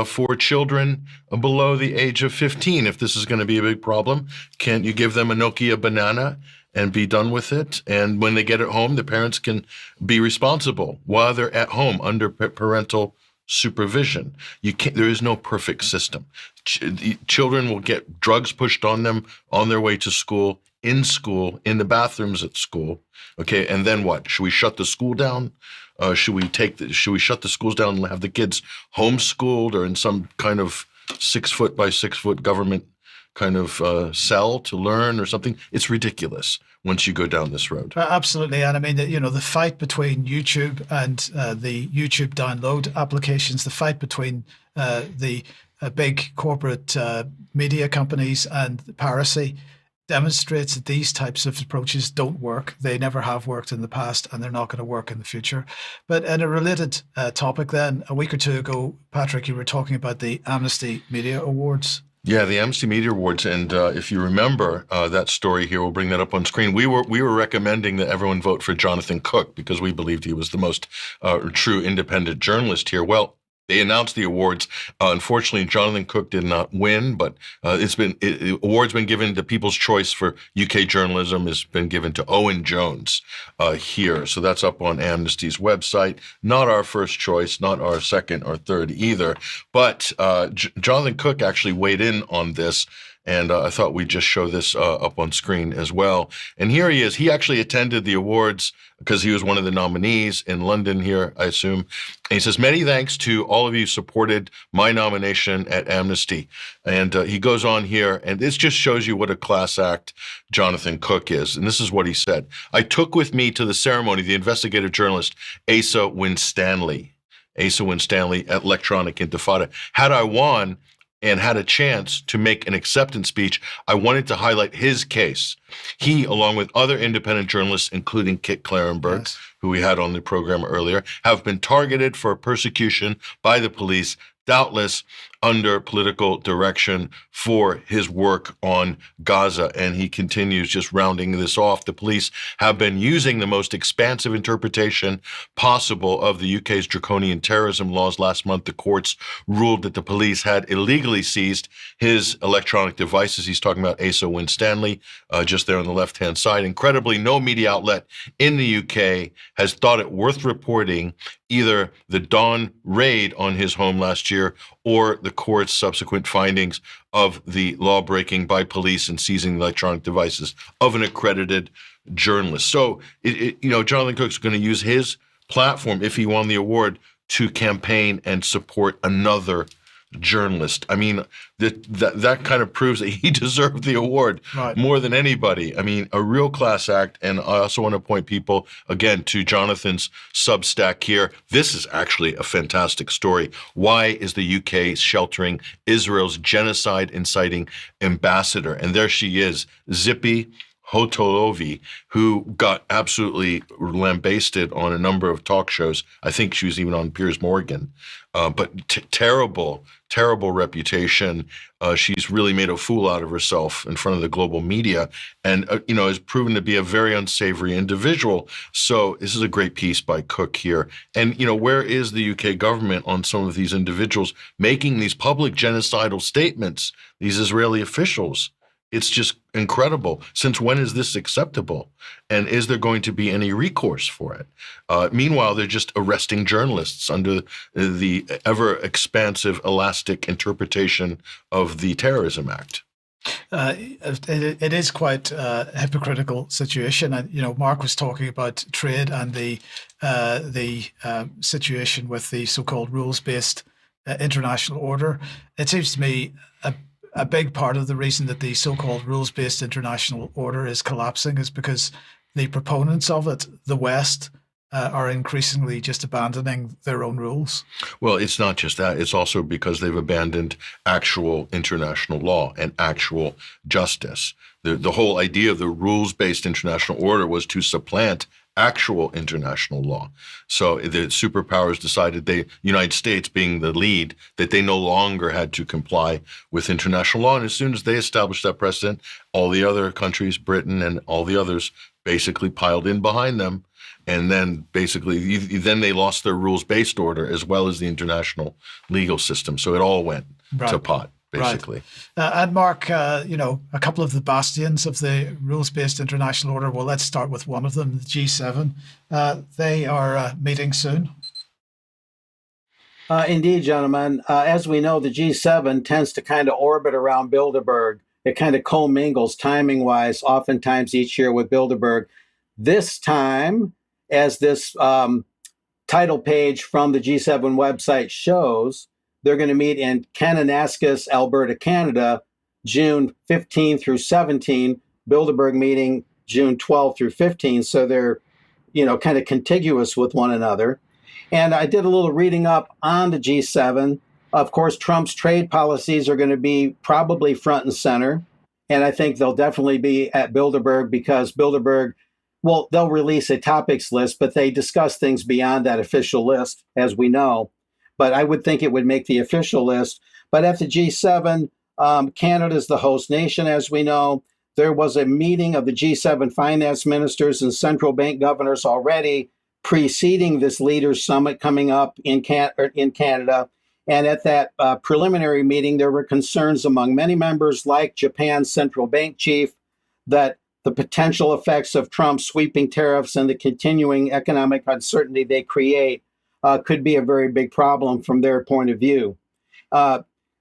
for children below the age of 15? If this is going to be a big problem, can't you give them a Nokia banana and be done with it? And when they get it home, the parents can be responsible while they're at home under parental supervision. There is no perfect system. Children will get drugs pushed on them on their way to school, in the bathrooms at school. Okay, and then what? Should we shut the school down? Should we shut the schools down and have the kids homeschooled or in some kind of 6 foot by 6 foot government kind of cell to learn or something? It's ridiculous once you go down this road. Absolutely. And I mean, the fight between YouTube and the YouTube download applications, the fight between the big corporate media companies and piracy demonstrates that these types of approaches don't work. They never have worked in the past, and they're not going to work in the future. But in a related topic then, a week or two ago, Patrick, you were talking about the Amnesty Media Awards. Yeah, the Amnesty Media Awards, and if you remember that story here, we'll bring that up on screen. We were recommending that everyone vote for Jonathan Cook because we believed he was the most true independent journalist here. Well, they announced the awards. Unfortunately, Jonathan Cook did not win, but awards been given to People's Choice for UK journalism has been given to Owen Jones here. So that's up on Amnesty's website. Not our first choice, not our second or third either. But Jonathan Cook actually weighed in on this. And I thought we'd just show this up on screen as well. And here he is. He actually attended the awards because he was one of the nominees in London here, I assume. And he says, many thanks to all of you who supported my nomination at Amnesty. And he goes on here, and this just shows you what a class act Jonathan Cook is. And this is what he said. I took with me to the ceremony the investigative journalist Asa Winstanley at Electronic Intifada. Had I won and had a chance to make an acceptance speech, I wanted to highlight his case. He, along with other independent journalists, including Kit Klarenberg, yes, who we had on the program earlier, have been targeted for persecution by the police, doubtless under political direction for his work on Gaza. And he continues just rounding this off. The police have been using the most expansive interpretation possible of the UK's draconian terrorism laws. Last month, the courts ruled that the police had illegally seized his electronic devices. He's talking about Asa Winstanley, just there on the left-hand side. Incredibly, no media outlet in the UK has thought it worth reporting either the Dawn raid on his home last year or the court's subsequent findings of the law-breaking by police and seizing electronic devices of an accredited journalist. So, Jonathan Cook's going to use his platform, if he won the award, to campaign and support another journalist. I mean, that kind of proves that he deserved the award more than anybody. I mean, a real class act. And I also want to point people, again, to Jonathan's Substack here. This is actually a fantastic story. Why is the UK sheltering Israel's genocide-inciting ambassador? And there she is, Zippy Hotolovi, who got absolutely lambasted on a number of talk shows. I think she was even on Piers Morgan. But terrible reputation. She's really made a fool out of herself in front of the global media and, has proven to be a very unsavory individual. So this is a great piece by Cook here. And, where is the UK government on some of these individuals making these public genocidal statements, these Israeli officials? It's just incredible. Since when is this acceptable? And is there going to be any recourse for it? Meanwhile, they're just arresting journalists under the ever-expansive, elastic interpretation of the Terrorism Act. It is quite a hypocritical situation. And, Mark was talking about trade and the situation with the so-called rules-based international order. It seems to me a big part of the reason that the so-called rules-based international order is collapsing is because the proponents of it, the West, are increasingly just abandoning their own rules. Well, it's not just that. It's also because they've abandoned actual international law and actual justice. The whole idea of the rules-based international order was to supplant actual international law. So the superpowers decided United States being the lead, that they no longer had to comply with international law. And as soon as they established that precedent, all the other countries, Britain and all the others, basically piled in behind them. And then basically, then they lost their rules-based order as well as the international legal system. So it all went to pot, basically. Right. And Mark, a couple of the bastions of the rules-based international order. Well, let's start with one of them, the G7. They are meeting soon. Indeed, gentlemen. As we know, the G7 tends to kind of orbit around Bilderberg. It kind of commingles timing-wise, oftentimes each year with Bilderberg. This time, as this title page from the G7 website shows, they're going to meet in Kananaskis, Alberta, Canada, June 15 through 17. Bilderberg meeting June 12 through 15. So they're, kind of contiguous with one another. And I did a little reading up on the G7. Of course, Trump's trade policies are going to be probably front and center. And I think they'll definitely be at Bilderberg because Bilderberg, well, they'll release a topics list, but they discuss things beyond that official list, as we know. But I would think it would make the official list. But at the G7, Canada is the host nation, as we know. There was a meeting of the G7 finance ministers and central bank governors already preceding this leaders summit coming up in Canada. And at that preliminary meeting, there were concerns among many members, like Japan's central bank chief, that the potential effects of Trump's sweeping tariffs and the continuing economic uncertainty they create could be a very big problem from their point of view.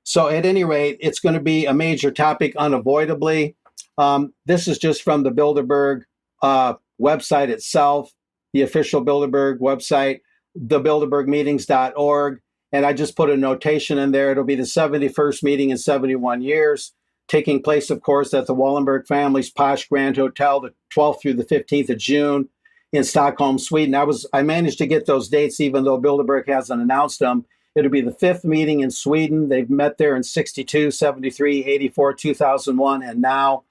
So at any rate, it's going to be a major topic unavoidably. This is just from the Bilderberg website itself, the official Bilderberg website, thebilderbergmeetings.org. And I just put a notation in there. It'll be the 71st meeting in 71 years. Taking place, of course, at the Wallenberg family's posh Grand Hotel, the 12th through the 15th of June in Stockholm, Sweden. I managed to get those dates, even though Bilderberg hasn't announced them. It'll be the 5th meeting in Sweden. They've met there in 62, 73, 84, 2001, and now.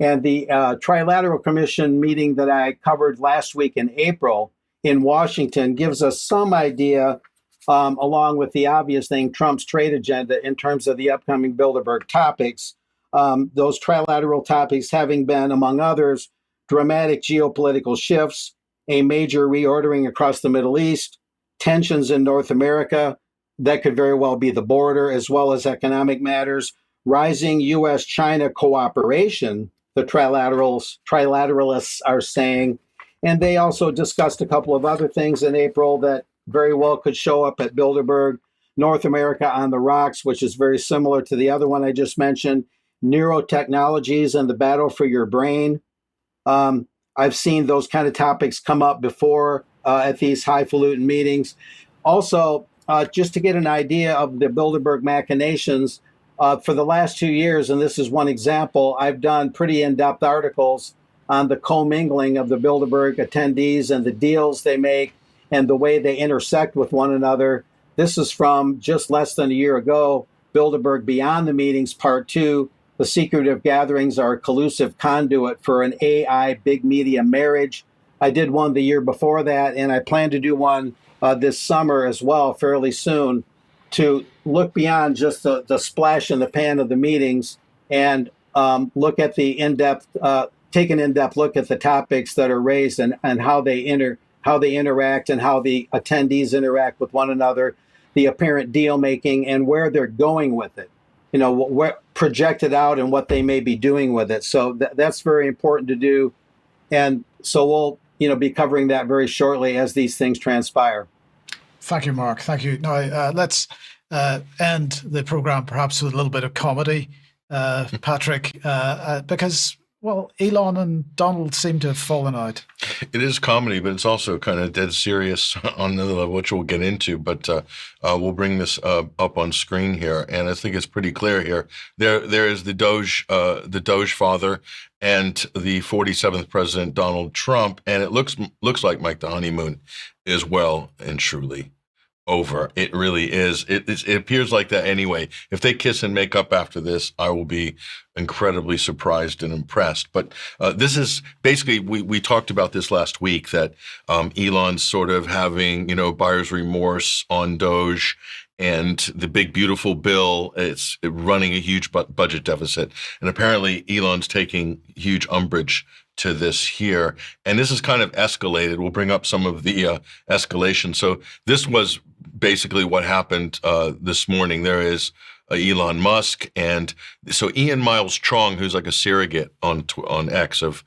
And the Trilateral Commission meeting that I covered last week in April in Washington gives us some idea, along with the obvious thing, Trump's trade agenda in terms of the upcoming Bilderberg topics. Those trilateral topics having been, among others, dramatic geopolitical shifts, a major reordering across the Middle East, tensions in North America, that could very well be the border, as well as economic matters, rising U.S.-China cooperation, the trilateralists are saying. And they also discussed a couple of other things in April that very well could show up at Bilderberg. North America on the rocks, which is very similar to the other one I just mentioned, neurotechnologies and the battle for your brain. I've seen those kind of topics come up before at these highfalutin meetings. Also, just to get an idea of the Bilderberg machinations, for the last 2 years, and this is one example, I've done pretty in-depth articles on the commingling of the Bilderberg attendees and the deals they make and the way they intersect with one another. This is from just less than a year ago, Bilderberg Beyond the Meetings, Part 2. The secretive gatherings are a collusive conduit for an AI big media marriage. I did one the year before that, and I plan to do one this summer as well, fairly soon, to look beyond just the splash in the pan of the meetings and look at the in-depth, take an in-depth look at the topics that are raised and how they interact and how the attendees interact with one another, the apparent deal making and where they're going with it, what projected out and what they may be doing with it. So that's very important to do. And so we'll, be covering that very shortly as these things transpire. Thank you, Mark. Thank you. Now, let's end the program perhaps with a little bit of comedy, Patrick, because, well, Elon and Donald seem to have fallen out. It is comedy, but it's also kind of dead serious on the level, which we'll get into. But we'll bring this up on screen here, and I think it's pretty clear here. There is the Doge father, and the 47th president, Donald Trump, and it looks like Mike the Honeymoon is well and truly over. It really is. It appears like that anyway. If they kiss and make up after this, I will be incredibly surprised and impressed. But this is basically, we talked about this last week, that Elon's sort of having, buyer's remorse on Doge, and the big, beautiful bill, it's running a huge budget deficit. And apparently Elon's taking huge umbrage to this here. And this is kind of escalated. We'll bring up some of the escalation. So this was basically what happened this morning. There is Elon Musk. And so Ian Miles Chong, who's like a surrogate on X of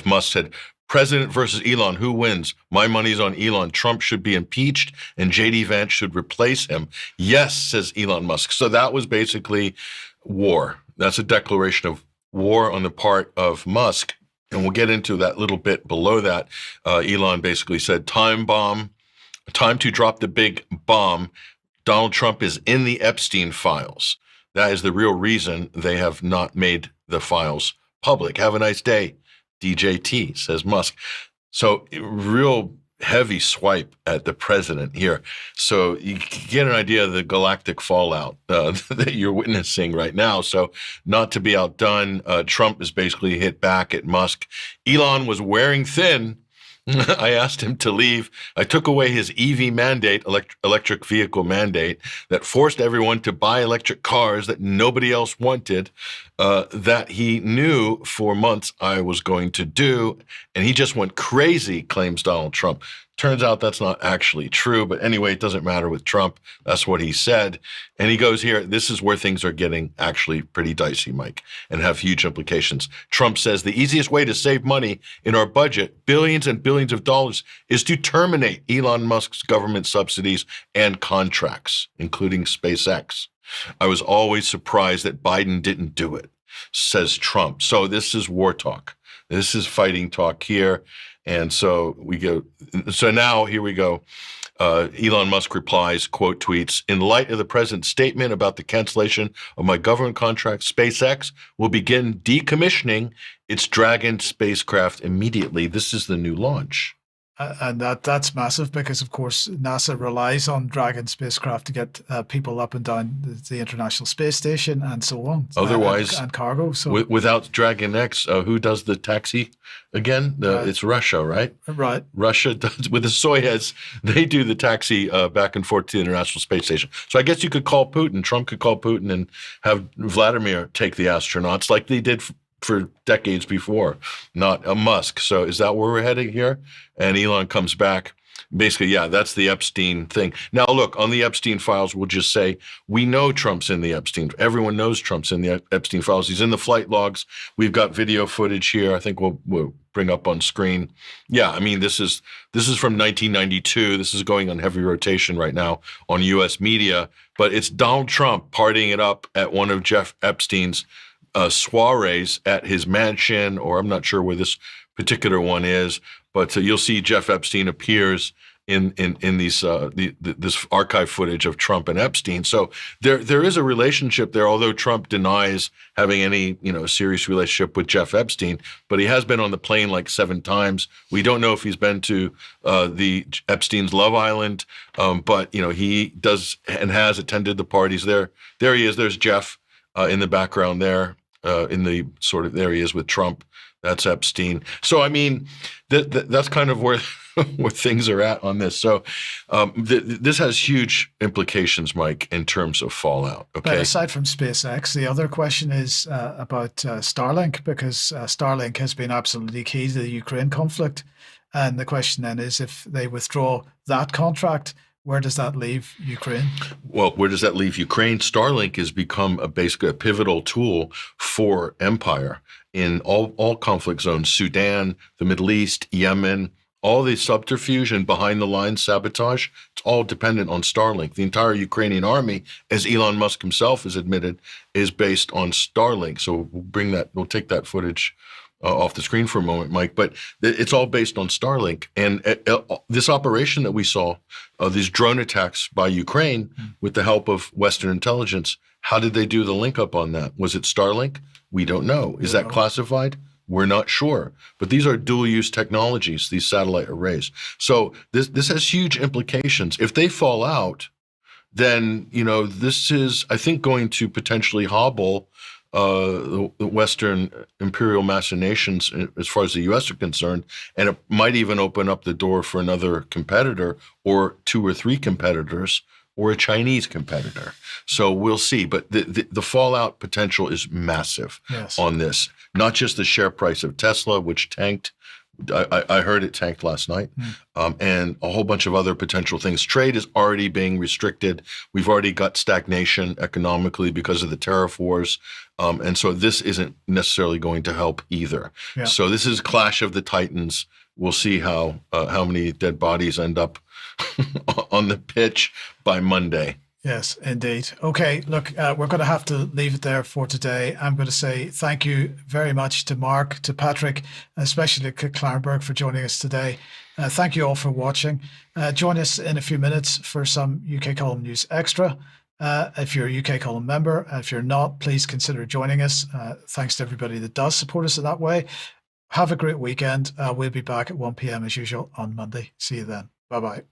Musk, said, "President versus Elon, who wins? My money's on Elon. Trump should be impeached and J.D. Vance should replace him." Yes, says Elon Musk. So that was basically war. That's a declaration of war on the part of Musk. And we'll get into that little bit below that. Elon basically said, time to drop the big bomb. Donald Trump is in the Epstein files. That is the real reason they have not made the files public. Have a nice day, DJT, says Musk. So real heavy swipe at the president here. So you get an idea of the galactic fallout that you're witnessing right now. So not to be outdone, Trump is basically hit back at Musk. Elon was wearing thin. I asked him to leave. I took away his EV mandate, electric vehicle mandate, that forced everyone to buy electric cars that nobody else wanted, that he knew for months I was going to do. And he just went crazy, claims Donald Trump. Turns out that's not actually true. But anyway, it doesn't matter with Trump. That's what he said. And he goes here, this is where things are getting actually pretty dicey, Mike, and have huge implications. Trump says the easiest way to save money in our budget, billions and billions of dollars, is to terminate Elon Musk's government subsidies and contracts, including SpaceX. I was always surprised that Biden didn't do it, says Trump. So this is war talk. This is fighting talk here. And so we go. So now here we go. Elon Musk replies, quote, tweets, "In light of the president's statement about the cancellation of my government contract, SpaceX will begin decommissioning its Dragon spacecraft immediately." This is the new launch. And that's massive because, of course, NASA relies on Dragon spacecraft to get people up and down the International Space Station and so on. Otherwise, and cargo. So without Dragon X, who does the taxi again? It's Russia, right? Right. Russia does with the Soyuz. They do the taxi back and forth to the International Space Station. So I guess you could call Putin. Trump could call Putin and have Vladimir take the astronauts like they did for decades before, not a Musk. So is that where we're heading here? And Elon comes back. Basically, yeah, that's the Epstein thing. Now, look, on the Epstein files, we'll just say we know Trump's in the Epstein. Everyone knows Trump's in the Epstein files. He's in the flight logs. We've got video footage here. I think we'll bring up on screen. Yeah, I mean, this is from 1992. This is going on heavy rotation right now on U.S. media. But it's Donald Trump partying it up at one of Jeff Epstein's soirees at his mansion, or I'm not sure where this particular one is, but you'll see Jeff Epstein appears in these this archive footage of Trump and Epstein. So there is a relationship there, although Trump denies having any serious relationship with Jeff Epstein. But he has been on the plane like 7 times. We don't know if he's been to the Epstein's Love Island, but he does and has attended the parties there. There he is. There's Jeff in the background there. In the sort of, there he is with Trump. That's Epstein. So, I mean, that's kind of where things are at on this. So this has huge implications, Mike, in terms of fallout. Okay. But aside from SpaceX, the other question is about Starlink, because Starlink has been absolutely key to the Ukraine conflict. And the question then is, if they withdraw that contract, where does that leave Ukraine? Well, where does that leave Ukraine? Starlink has become basically a pivotal tool for empire in all conflict zones: Sudan, the Middle East, Yemen, all the subterfuge and behind the lines sabotage. It's all dependent on Starlink. The entire Ukrainian army, as Elon Musk himself has admitted, is based on Starlink. So we'll take that footage off the screen for a moment, Mike, but it's all based on Starlink. And this operation that we saw, these drone attacks by Ukraine with the help of Western intelligence, how did they do the link up on that? Was it Starlink? We don't know. Is that classified? We're not sure. But these are dual-use technologies, these satellite arrays. So this has huge implications. If they fall out, then, this is, I think, going to potentially hobble the Western imperial machinations as far as the U.S. are concerned, and it might even open up the door for another competitor or 2 or 3 competitors or a Chinese competitor. So we'll see. But the fallout potential is massive on this. Not just the share price of Tesla, which tanked. I heard it tanked last night, and a whole bunch of other potential things. Trade is already being restricted. We've already got stagnation economically because of the tariff wars, and so this isn't necessarily going to help either. Yeah. So this is Clash of the Titans. We'll see how many dead bodies end up on the pitch by Monday. Yes, indeed. Okay, look, we're going to have to leave it there for today. I'm going to say thank you very much to Mark, to Patrick, especially to Klarenberg for joining us today. Thank you all for watching. Join us in a few minutes for some UK Column News Extra. If you're a UK Column member, if you're not, please consider joining us. Thanks to everybody that does support us in that way. Have a great weekend. We'll be back at 1 p.m. as usual on Monday. See you then. Bye-bye.